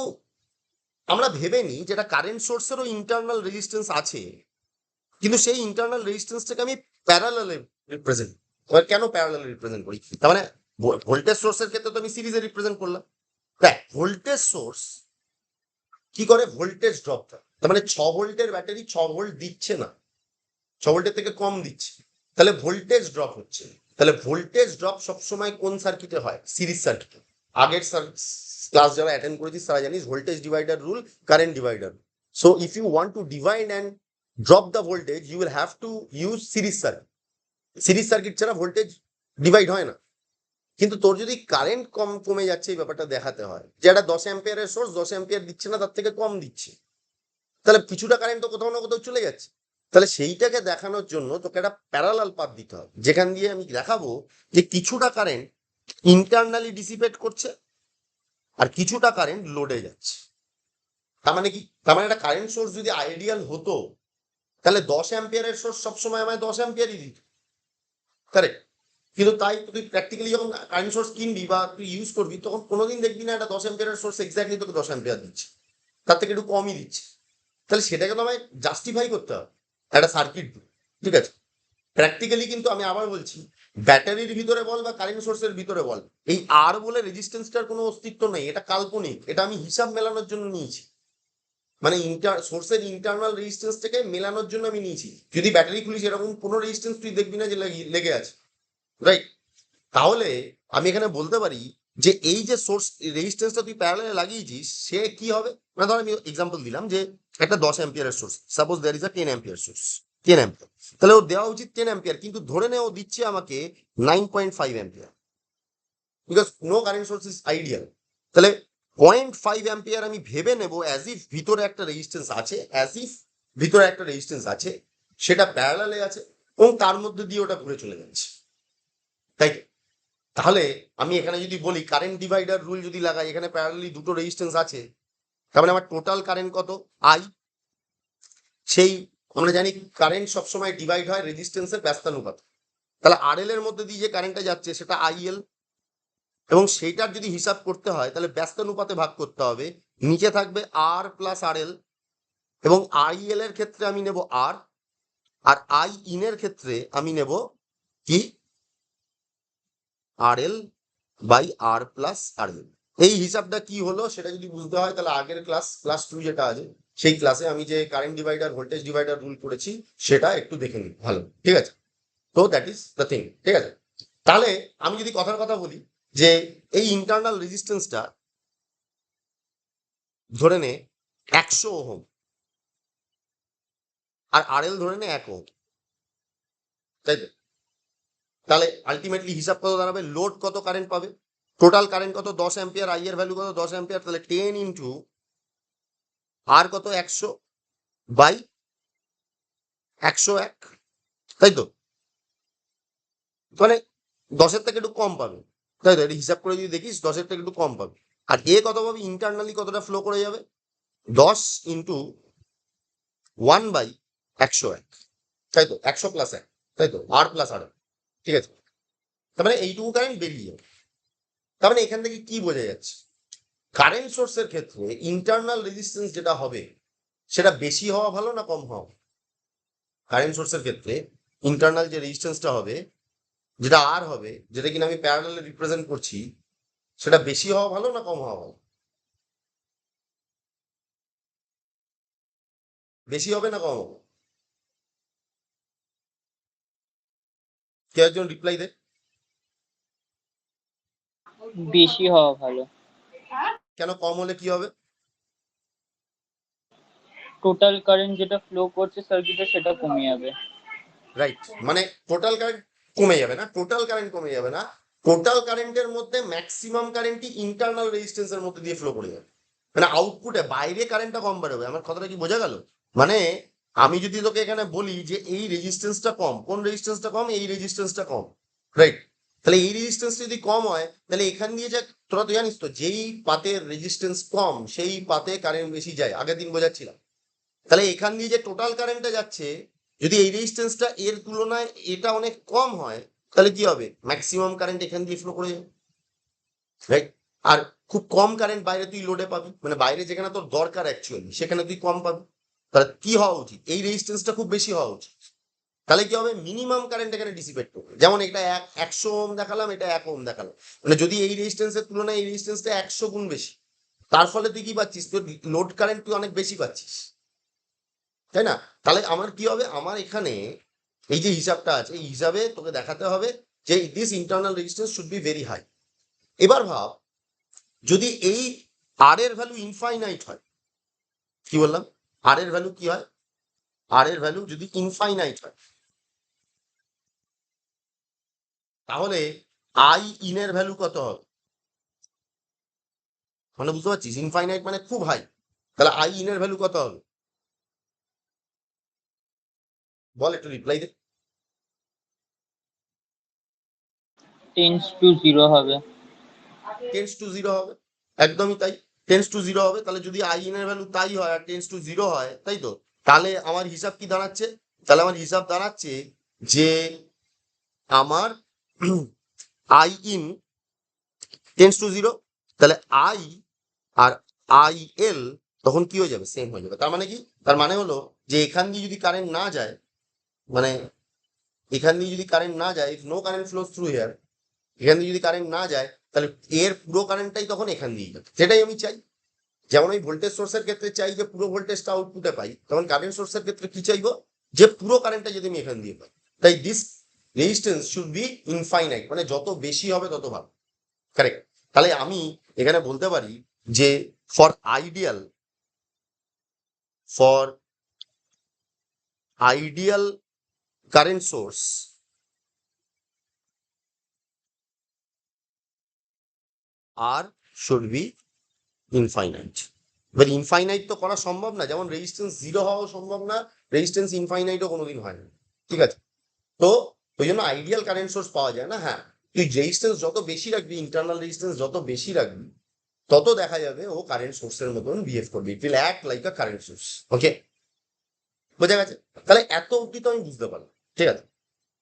আমরা ভেবে নিই যেটা কারেন্ট সোর্সেরও ইন্টারনাল রেজিস্ট্যান্স আছে, কিন্তু সেই ইন্টারনাল রেজিস্ট্যান্সটাকে আমি প্যারালালে রিপ্রেজেন্ট, এবার কেন প্যারালালে রিপ্রেজেন্ট করি? তার মানে ভোল্টেজ সোর্সের ক্ষেত্রে তো আমি সিরিজে রিপ্রেজেন্ট করলাম। দেখ ভোল্টেজ সোর্স কি করে, ভোল্টেজ ড্রপটা, তার মানে 6 ভোল্টের ব্যাটারি 6 ভোল্ট দিচ্ছে না, 6 ভোল্টের থেকে কম দিচ্ছে, তাহলে ভোল্টেজ ড্রপ হচ্ছে। তাহলে ভোল্টেজ ড্রপ সবসময় কোন সার্কিটে হয়? সিরিজ সার্কিটে। আগের ক্লাস যারা অ্যাটেন্ড করেছিস তারা জানিস voltage divider rule, current divider. So if you want to divide and drop the voltage you will have to use series circuit. Series circuit ছাড়া ভোল্টেজ ডিভাইড হয় না। কিন্তু তোর যদি কারেন্ট কমে যাচ্ছে এই ব্যাপারটা দেখাতে হয়, যে একটা 10 অ্যাম্পিয়ারের সোর্স 10 অ্যাম্পিয়ার দিচ্ছে না, তার থেকে কম দিচ্ছে, তাহলে কিছুটা কারেন্ট তো কোথাও না কোথাও চলে যাচ্ছে। তাহলে সেইটাকে দেখানোর জন্য তোকে একটা প্যারালাল পাথ দিতে হবে, যেখান দিয়ে আমি দেখাবো যে কিছুটা কারেন্ট ইন্টারনালি ডিসিপেট করছে আর কিছুটা কারেন্ট লোডে যাচ্ছে। তার মানে কি? তার মানে একটা কারেন্ট সোর্স যদি আইডিয়াল হতো তাহলে 10 অ্যাম্পিয়ারের সোর্স সবসময় আমায় 10 অ্যাম্পিয়ারই দিত, কারেক্ট? কিন্তু তাই তুই প্র্যাকটিক্যালি যখন কারেন্ট সোর্স কিনবি বা তুই ইউজ করবি তখন কোনোদিন দেখবি না একটা 10 অ্যাম্পিয়ারের সোর্স এক্স্যাক্টলি তোকে 10 অ্যাম্পিয়ার দিচ্ছে, তার থেকে একটু কমই দিচ্ছে। তাহলে সেটাকে তো আমায় জাস্টিফাই করতে হবে একটা সার্কিট, ঠিক আছে? প্র্যাকটিক্যালি কিন্তু আমি আবার বলছি, ব্যাটারির ভিতরে বল বা কারেন্ট সোর্সের ভিতরে বল, এই আর বলে রেজিস্ট্যান্সটার কোনো অস্তিত্ব নেই, এটা কাল্পনিক, এটা আমি হিসাব মেলানোর জন্য নিয়েছি, মানে সোর্সের ইন্টারনাল রেজিস্ট্যান্সটাকে মেলানোর জন্য আমি নিয়েছি। যদি ব্যাটারি খুলিস এরকম কোনো রেজিস্ট্যান্স তুই দেখবি না যে লেগে আছে, রাইট? তাহলে আমি এখানে বলতে পারি যে এই যে সোর্স রেজিস্ট্যান্সটা তুই প্যারালালে লাগিয়েছিস সে কি হবে, মানে ধর আমি এক্সাম্পল দিলাম যে একটা 10 অ্যাম্পিয়ারের source, suppose there is a 10 ampere source, 10 ampere, তাহলে ও দেওয়া উচিত 10 অ্যাম্পিয়ার, কিন্তু ধরে নে ও দিচ্ছে আমাকে 9.5 ampere, because no current source is ideal. তাহলে 0.5 অ্যাম্পিয়ার আমি ভেবে নেব অ্যাজ ইফ ভিতরে একটা রেজিস্ট্যান্স আছে, অ্যাজ ইফ ভিতরে একটা রেজিস্ট্যান্স আছে, সেটা প্যারালালে আছে এবং তার মধ্যে দিয়ে ওটা ঘুরে চলে যাচ্ছে, তাই তো? তাহলে আমি এখানে যদি বলি কারেন্ট ডিভাইডার রুল যদি লাগাই, এখানে প্যারালালি দুটো রেজিস্ট্যান্স আছে, তার মানে আমার টোটাল কারেন্ট কত? আই। সেই আমরা জানি কারেন্ট সবসময় ডিভাইড হয় রেজিস্ট্যান্সের ব্যস্তানুপাত, তাহলে আরএল এর মধ্যে দিয়ে যে কারেন্টটা যাচ্ছে সেটা আইএল, এবং সেইটার যদি হিসাব করতে হয় তাহলে ব্যস্তানুপাতে ভাগ করতে হবে, নিচে থাকবে আর প্লাস আরএল, এবং আইএল এর ক্ষেত্রে আমি নেব আর, আর আই ইনের ক্ষেত্রে আমি নেব কি? RL by R plus RL. এই হিসাবটা কি হলো সেটা যদি বুঝতে হয় তাহলে আগের ক্লাস 2 যেটা আছে সেই ক্লাসে আমি যে current divider voltage divider rule করেছি সেটা একটু দেখে নিন, ভালো, ঠিক আছে? তো দ্যাট ইজ দ্য থিং, ঠিক আছে? তাহলে আমি যদি কথার কথা বলি যে এই ইন্টারনাল রেজিস্ট্যান্সটা ধরে নে 100 ওহম, আর আরএল ধরে নে 1 ওহম, তাই তো? তাহলে আলটিমেটলি হিসাব কত দাঁড়াবে? লোড কত কারেন্ট পাবে, টোটাল কারেন্ট কত 10 অ্যাম্পিয়ার, আই এর ভ্যালু কত 10 অ্যাম্পিয়ার, তাহলে 10 ইন্টু আর কত 100 বাই 101, তাই তো? মানে 10-এর থেকে একটু কম পাবে, তাই তো? এটা হিসাব করে যদি দেখিস 10-এর থেকে একটু কম পাবে। আর এ কত পাবে? ইন্টারনালি কতটা ফ্লো করে যাবে? 10 ইন্টু 1/101, তাই তো? 100 প্লাস 1, তাই তো? আর প্লাস আর, ঠিক আছে? তার মানে এইটুকু কারেন্ট বেরিয়ে যাবে। তার মানে এখান থেকে কি বোঝা যাচ্ছে? কারেন্ট সোর্সের ক্ষেত্রে ইন্টারনাল রেজিস্ট্যান্স যেটা হবে সেটা বেশি হওয়া ভালো না কম হওয়া? কারেন্ট সোর্সের ক্ষেত্রে ইন্টারনাল যে রেজিস্ট্যান্সটা হবে, যেটা আর হবে, যেটা কিনা আমি প্যারালালে রিপ্রেজেন্ট করছি, সেটা বেশি হওয়া ভালো না কম হওয়া ভালো? বেশি হবে না কম হবে? কে একজন রিপ্লাই দে।
বেশি হওয়া ভালো।
কেন? কম হলে কি হবে?
টোটাল কারেন্ট যেটা ফ্লো করছে সার্কিটে সেটা কমে যাবে।
রাইট, মানে টোটাল কারেন্ট কমে যাবে না, টোটাল কারেন্ট কমে যাবে না, টোটাল কারেন্টের মধ্যে ম্যাক্সিমাম কারেন্টই ইন্টারনাল রেজিস্ট্যান্সের মধ্যে দিয়ে ফ্লো করে যাবে। মানে আউটপুটে বাইরে কারেন্টটা কম বেরোবে। আমার কথাটা কি বোঝা গেল? মানে আমি যদি তোকে এখানে বলি যে এই রেজিস্ট্যান্সটা কম, কোন রেজিস্ট্যান্সটা কম? এই রেজিস্ট্যান্সটা কম, রাইট? তাহলে এই রেজিস্ট্যান্স যদি কম হয়, তাহলে এখান দিয়ে যা, তোরা তো জানিস তো, যেই পাতের রেজিস্ট্যান্স কম সেই পাতে কারেন্ট বেশি যায়, আগের দিন বোঝাচ্ছিলাম। তাহলে এখান দিয়ে যে টোটাল কারেন্টটা যাচ্ছে, যদি এই রেজিস্ট্যান্সটা এর তুলনায় এটা অনেক কম হয়, তাহলে কি হবে? ম্যাক্সিমাম কারেন্ট এখান দিয়ে ফ্লো করে যাবে, রাইট? আর খুব কম কারেন্ট বাইরে তুই লোডে পাবি, মানে বাইরে যেখানে তোর দরকার অ্যাকচুয়ালি সেখানে তুই কম পাবি। তাহলে কি হওয়া উচিত? এই রেজিস্ট্যান্সটা খুব বেশি হওয়া উচিত। তাহলে কি হবে? মিনিমাম কারেন্ট এখানে ডিসিপেট করবে। যেমন এটা 100 ওহম দেখালাম, এটা 1 ওহম দেখালাম, মানে যদি এই রেজিস্ট্যান্সের তুলনায় এই রেজিস্ট্যান্সটা 100 গুণ বেশি, তার ফলে তুই কি পাচ্ছিস? তোর লোড কারেন্ট তুই অনেক বেশি পাচ্ছিস, তাই না? তাহলে আমার কি হবে? আমার এখানে এই যে হিসাবটা আছে, এই হিসাবে তোকে দেখাতে হবে যে this internal resistance should be very high. এবার ভাব, যদি এই আর এর ভ্যালু ইনফাইনাইট হয়, কি বললাম? আর এর ভ্যালু কি হয়? আর এর ভ্যালু যদি ইনফাইনাইট হয়, তাহলে আই ইন এর ভ্যালু কত হবে? মানে বুঝতে পারছিস, ইনফাইনাইট মানে খুব হাই, তাহলে আই ইন এর ভ্যালু কত হবে? বল, একটু রিপ্লাই দে।
টেন্স টু জিরো হবে।
টেন্স টু জিরো হবে, একদমই তাই, টেন্স টু জিরো হবে। তাহলে যদি আই ইন এর ভ্যালু তাই হয় আর টেন্স টু জিরো হয়, তাই তো? তাহলে আমার হিসাব কি দাঁড়াচ্ছে? তাহলে আমার হিসাব দাঁড়াচ্ছে যে আমার I in tense to zero, তাহলে আই আর আই এল তখন কি হয়ে যাবে? সেম হয়ে যাবে। তার মানে কি? তার মানে হলো যে এখান দিয়ে যদি কারেন্ট না যায়, মানে এখান দিয়ে যদি কারেন্ট না যায়, no current flows through here, এখান দিয়ে যদি কারেন্ট না যায়, তাহলে এর পুরো কারেন্টটাই তখন এখান দিয়ে যাবে। সেটাই আমি চাই। যেমন ওই ভোল্টেজ সোর্সের ক্ষেত্রে চাই যে পুরো ভোল্টেজটা আউটপুটে পাই, তখন কারেন্ট সোর্সের ক্ষেত্রে কি চাইবো? যে পুরো কারেন্টটা যদি আমি এখান দিয়ে পাই। তাই this resistance should be infinite, মানে যত বেশি হবে তত ভালো, কারেক্ট? তাহলে আমি এখানে বলতে পারি যে for ideal current source R should be infinite. এবার ইনফাইনাইট তো করা সম্ভব না, যেমন রেজিস্ট্যান্স জিরো হওয়া সম্ভব না, রেজিস্ট্যান্স ইনফাইনাইটও কোনোদিন হয় না, ঠিক আছে? তো ওই জন্য আইডিয়াল কারেন্ট সোর্স পাওয়া যায় না। হ্যাঁ, তুই রেজিস্ট্যান্স যত বেশি রাখবি, ইন্টারনাল রেজিস্ট্যান্স যত বেশি রাখবি, তত দেখা যাবে ও কারেন্ট সোর্সের মতন বিহেভ করবে, it will act like a current source. Okay, বোঝা গেছে? তাহলে এত অবধি তো আমি বুঝতে পারলাম, ঠিক আছে?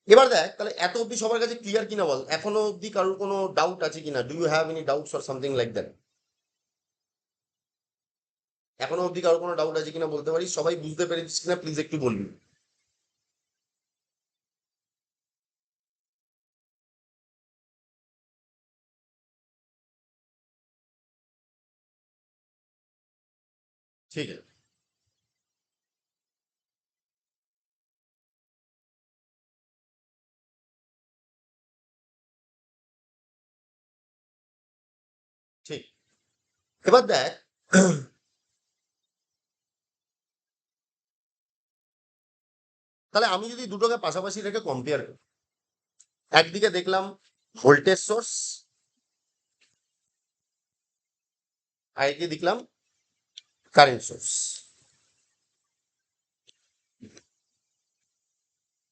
এবার দেখ, তাহলে এত অবধি সবার কাছে ক্লিয়ার কিনা বল? এখনো অবধি কারোর কোনো ডাউট আছে কিনা? Do you have any doubts or something like that? এখনো অবধি কারোর কোনো ডাউট আছে কিনা বলতে পারিস? সবাই বুঝতে পেরেছিস কিনা প্লিজ একটু বলবি। ঠিক আছে, ঠিক। এবার দেখ, তাহলে আমি যদি দুটোকে পাশাপাশি রেখে কম্পেয়ার করি, একদিকে দেখলাম ভোল্টেজ সোর্স, আর একদিকে দেখলাম কারেন্ট সোর্স,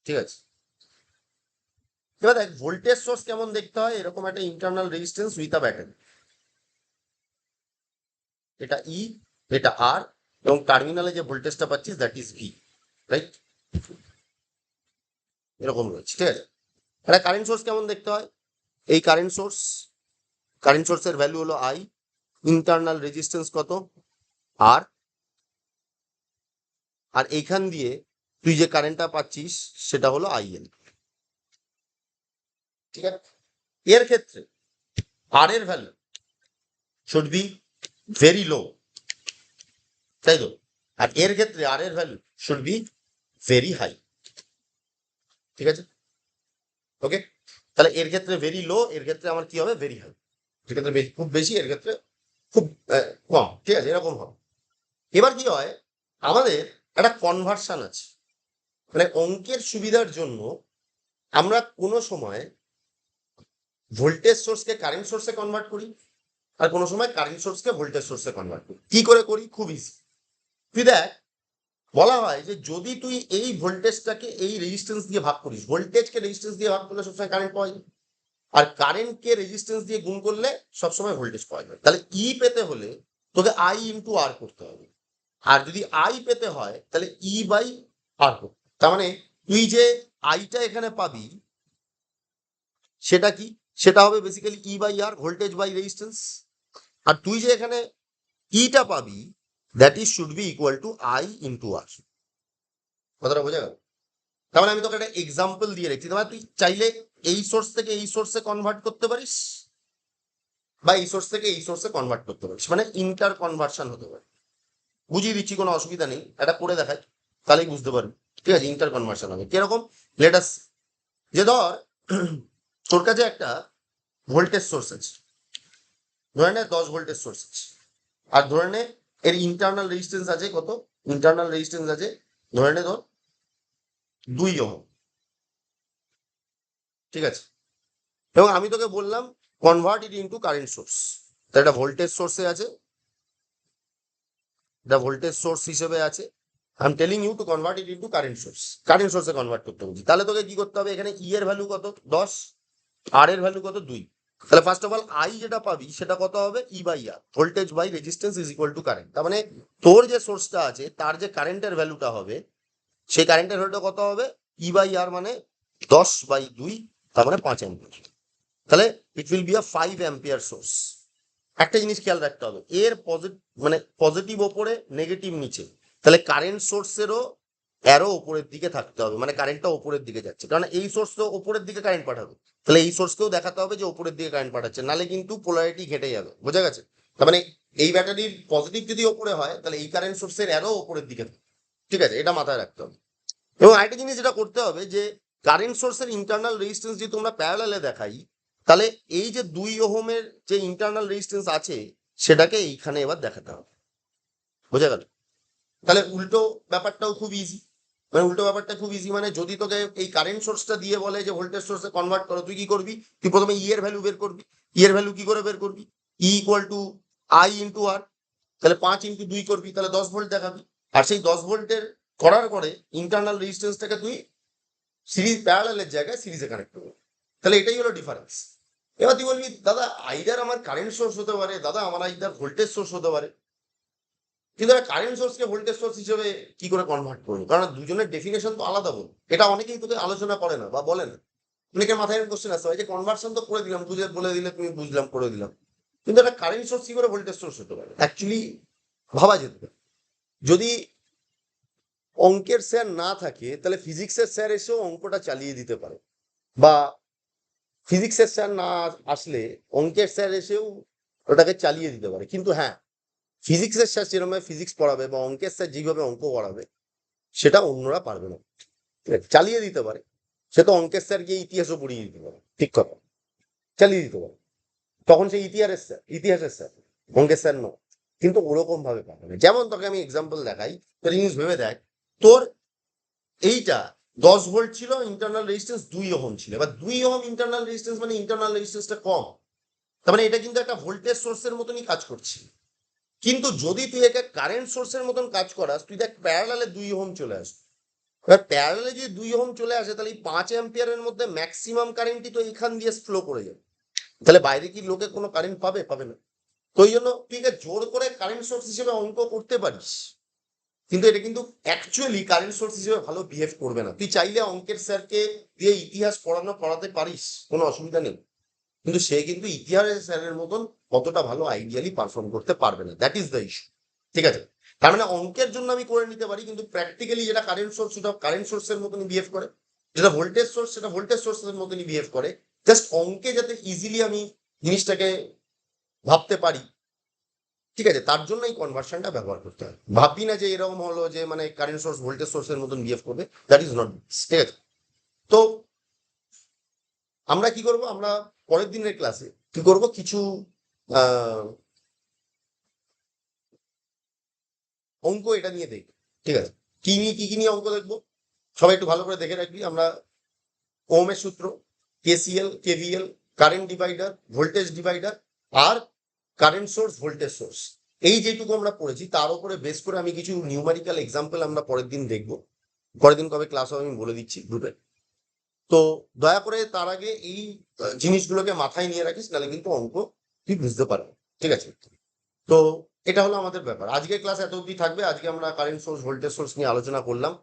ঠিক আছে? এবার দেখ ভোল্টেজ সোর্স কেমন দেখতে হয়, এরকম একটা internal resistance with a battery, এটা ই, এটা আর, এবং টার্মিনালে যে ভোল্টেজটা পাচ্ছিস দ্যাট ইজ ভি, রাইট? এরকম রয়েছে, ঠিক আছে। একটা কারেন্ট সোর্স কেমন দেখতে হয়, এই কারেন্ট সোর্সের ভ্যালু হলো আই, ইন্টারনাল রেজিস্ট্যান্স কত আর, আর এইখান দিয়ে তুই যে কারেন্টটা পাচ্ছিস সেটা হলো আইএল, ঠিক আছে। এর ক্ষেত্রে আর এর value should be very low, তাই তো? আর এর ক্ষেত্রে আর এর value should be very high, ঠিক আছে, ওকে। তাহলে এর ক্ষেত্রে ভেরি লো, এর ক্ষেত্রে আমার কি হবে ভেরি হাই, এর ক্ষেত্রে খুব বেশি, এর ক্ষেত্রে খুব কম, ঠিক আছে, এরকম হবে। এবার কি হয়, আমাদের একটা কনভার্সন আছে, মানে অঙ্কের সুবিধার জন্য আমরা কোনো সময় ভোল্টেজ সোর্সকে কারেন্ট সোর্সে কনভার্ট করি, আর কোনো সময় কারেন্ট সোর্সকে ভোল্টেজ সোর্সে কনভার্ট করি। কি করে করি, খুব ইজি। তুই দেখ, বলা হয় যে যদি তুই এই ভোল্টেজটাকে এই রেজিস্ট্যান্স দিয়ে ভাগ করিস, ভোল্টেজকে রেজিস্ট্যান্স দিয়ে ভাগ করলে সবসময় কারেন্ট পাওয়া যায়, আর কারেন্টকে রেজিস্ট্যান্স দিয়ে গুণ করলে সবসময় ভোল্টেজ পাওয়া যায়। তাহলে ই পেতে হলে তোকে আই ইন্টু আর করতে হবে, আর যদি আই পেতে হয় তাহলে ই বাই আর করতে। তার মানে তুই যে আইটা এখানে পাবি সেটা কি, সেটা হবে basically E by R, voltage by resistance. আর তুই যে এখানে ইটা পাবি that is should be equal to I into R. কথাটা বোঝা গেল? তার মানে আমি তোকে একটা এক্সাম্পল দিয়ে রেখেছি, তার মানে তুই চাইলে এই সোর্স থেকে এই সোর্সে কনভার্ট করতে পারিস, বা এই সোর্স থেকে এই সোর্সে কনভার্ট করতে পারিস, মানে ইন্টার কনভার্সন হতে পারে। বুঝিয়ে দিচ্ছি, কোনো অসুবিধা নেই, এটা করে দেখাই তাহলেই বুঝতে পারবি, ঠিক আছে। ইন্টার কনভার্সন হবে কিরকম, লেটাস, যে ধর তোর কাছে একটা ভোল্টেজ সোর্স আছে, ধরে নে 10 ভোল্টেজ সোর্স আছে, আর ধরে নে এর ইন্টারনাল রেজিস্ট্যান্স আছে কত, ইন্টারনাল রেজিস্ট্যান্স আছে ধরে নে ধর 2 ওহম, ঠিক আছে। এবং আমি তোকে বললাম convert it into current source, তাহলে এটা ভোল্টেজ সোর্সে আছে, এটা ভোল্টেজ সোর্স হিসেবে আছে। I am telling you to convert it into current সোর্সে কনভার্ট করতে বলছি। তাহলে তোকে কি করতে হবে, এখানে ই এর ভ্যালু কত 10, আর এর ভ্যালু কত 2, তাহলে ফার্স্ট অফ অল আই যেটা পাবি সেটা কত হবে, E by R, voltage by resistance is equal to current. তার মানে তোর যে সোর্সটা আছে তার যে কারেন্টের ভ্যালুটা হবে, সেই কারেন্টের ভ্যালুটা কত হবে, ই বাই আর মানে 10/2, তার মানে 5 অ্যাম্পিয়ার। তাহলে it will be a 5 ampere source. একটা জিনিস খেয়াল রাখতে হবে, এর মানে পজিটিভ ওপরে নেগেটিভ নিচে, তাহলে কারেন্ট সোর্সেরও অ্যারো ওপরের দিকে থাকতে হবে, মানে কারেন্টটা ওপরের দিকে যাচ্ছে, কারণ এই সোর্স তো ওপরের দিকে কারেন্ট পাঠাবে, তাহলে এই সোর্সকেও দেখাতে হবে যে ওপরের দিকে কারেন্ট পাঠাচ্ছে, নালে কিন্তু পোলারিটি ঘেটে যাবে, বোঝা গেছে? তার মানে এই ব্যাটারির পজিটিভ যদি ওপরে হয় তাহলে এই কারেন্ট সোর্সের অ্যারো ওপরের দিকে থাকবে, ঠিক আছে, এটা মাথায় রাখতে হবে। এবং আরেকটা জিনিস যেটা করতে হবে, যে কারেন্ট সোর্সের ইন্টারনাল রেজিস্ট্যান্স যদি তোমরা প্যারালালে দেখাই, তাহলে এই যে 2 ওহমের যে ইন্টারনাল রেজিস্ট্যান্স আছে সেটাকে এইখানে এবার দেখাতে হবে, বোঝা গেল? তাহলে উল্টো ব্যাপারটাও খুব ইজি, মানে উল্টো ব্যাপারটা খুব ইজি, মানে যদি তোকে এই কারেন্ট সোর্সটা দিয়ে বলে যে ভোল্টেজ সোর্সে কনভার্ট করো, তুই কি করবি, তুই প্রথমে ই এর ভ্যালু বের করবি। ই এর ভ্যালু কি করে বের করবি, E equal to I into R, তাহলে 5 ইন্টু 2 করবি, তাহলে 10 ভোল্ট দেখাবি। আর সেই 10 ভোল্টের করার পরে ইন্টারনাল রেজিস্ট্যান্সটাকে তুই সিরিজ প্যারালালের জায়গায় সিরিজে কানেক্ট করবো, তাহলে এটাই হলো ডিফারেন্স। এবার তুই বলবি দাদা আইদার আমার কারেন্ট সোর্স হতে পারে, দাদা আমার আইদার ভোল্টেজ সোর্স হতে পারে, কিন্তু কারেন্ট সোর্সকে ভোল্টেজ সোর্স হিসেবে কি করে কনভার্ট করবো, কারণ দুজনের ডেফিনেশন তো আলাদা বল, এটা অনেকেই তোকে আলোচনা করে না বা বলে না। অনেকের মাথায় কোশ্চেন আসতে হয় যে কনভার্সন তো করে দিলাম, তুই বলে দিলে তুমি বুঝলাম করে দিলাম, কিন্তু একটা কারেন্ট সোর্স কি করে ভোল্টেজ সোর্স হতে পারে, অ্যাকচুয়ালি ভাবা যেতে পারে। যদি অঙ্কের স্যার না থাকে তাহলে ফিজিক্সের স্যার এসেও অঙ্কটা চালিয়ে দিতে পারে, বা ফিজিক্সের স্যার না আসলে অঙ্কের স্যার এসেও ওটাকে চালিয়ে দিতে পারে। কিন্তু হ্যাঁ, ফিজিক্সের স্যার যেরকম ফিজিক্স পড়াবে বা অঙ্কের স্যার যেভাবে অঙ্ক পড়াবে সেটা অন্যরা পারবে না, চালিয়ে দিতে পারে। সে তো অঙ্কের স্যার গিয়ে ইতিহাসও পড়িয়ে দিতে পারে, ঠিক কথা, চালিয়ে দিতে পারে, তখন সেই ইতিহাসের স্যার, অঙ্কের স্যার নয়, কিন্তু ওরকম ভাবে পারবে না। যেমন তোকে আমি এক্সাম্পল দেখাই, তোর জিনিস ভেবে দেখ, তোর এইটা 10 ভোল্ট ছিল, ইন্টারনাল রেজিস্ট্যান্স 2 ওহম ছিল, এবার 2 ওহম ইন্টারনাল রেজিস্ট্যান্স মানে ইন্টারনাল রেজিস্ট্যান্সটা কম, তার মানে এটা কিন্তু একটা ভোল্টেজ সোর্সের মতনই কাজ করছে। কিন্তু যদি তুই একে কারেন্ট সোর্সের মতন কাজ করাস, তুই দেখ প্যারালালে 2 ওহম চলে আসবে, এবার প্যারালালে যদি 2 ওহম চলে আসে তাহলে এই 5 অ্যাম্পিয়ারের মধ্যে ম্যাক্সিমাম কারেন্টই তো এখান দিয়ে ফ্লো করে যাবে, তাহলে বাইরে কি লোকে কোনো কারেন্ট পাবে? পাবে না। তো ওই জন্য তুই জোর করে কারেন্ট সোর্স হিসেবে অঙ্ক করতে পারিস, কিন্তু এটা কিন্তু অ্যাকচুয়ালি কারেন্ট সোর্স হিসেবে ভালো বিহেভ করবে না। তুই চাইলে অঙ্কের স্যারকে দিয়ে ইতিহাস পড়াতে পারিস, কোনো অসুবিধা নেই, কিন্তু সে কিন্তু ইতিহাসের স্যারের মতন অতটা ভালো আইডিয়ালি পারফর্ম করতে পারবে না। That is the issue. ঠিক আছে, তার মানে অঙ্কের জন্য আমি করে নিতে পারি, কিন্তু প্র্যাকটিক্যালি যেটা কারেন্ট সোর্স সেটা কারেন্ট সোর্সের মতনই বিহেভ করে, যেটা ভোল্টেজ সোর্স সেটা ভোল্টেজ সোর্সের মতনই বিহেভ করে। জাস্ট অঙ্কে যাতে ইজিলি আমি জিনিসটাকে ভাবতে পারি, ঠিক আছে, তার জন্য এই কনভার্সনটা ব্যবহার করতে হয়। ভাববি না যে এরকম হলো যে মানে কারেন্ট সোর্স ভোল্টেজ সোর্সের মতন বিহেভ করবে, দ্যাট ইজ নট। ঠিক আছে, তো আমরা কি করব, আমরা পরের দিনের ক্লাসে কি করব, কিছু অঙ্ক এটা নিয়ে দেখব। ঠিক আছে, কি নিয়ে অঙ্ক দেখবো সবাই একটু ভালো করে দেখে রাখবি। আমরা ওহমের সূত্র, KCL, KVL, current divider, voltage divider আর কারেন্ট সোর্স, ভোল্টেজ সোর্স, এই যেটুকু আমরা পড়েছি তার উপরে বেস করে আমি কিছু নিউমারিক্যাল এক্সাম্পল আমরা পরের দিন দেখবো। পরের দিন কবে ক্লাস হবে আমি বলে দিচ্ছি গ্রুপে। তো দয়া করে তার আগে এই জিনিসগুলোকে মাথায় নিয়ে রাখিস, নাহলে কিন্তু অঙ্ক তুই বুঝতে পারবি। ঠিক আছে, তো এটা হলো আমাদের ব্যাপার। আজকের ক্লাস এত অবধি থাকবে। আজকে আমরা কারেন্ট সোর্স, ভোল্টেজ সোর্স নিয়ে আলোচনা করলাম।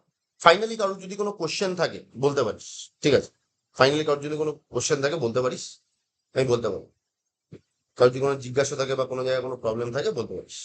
ফাইনালি কারোর যদি কোনো কোশ্চেন থাকে বলতে পারিস। ঠিক আছে, ফাইনালি কারোর যদি কোনো কোশ্চেন থাকে বলতে পারিস, আমি বলতে পারবো। কারোর যদি কোনো জিজ্ঞাসা থাকে বা কোনো জায়গায় কোনো প্রবলেম থাকে বলতে পারিস।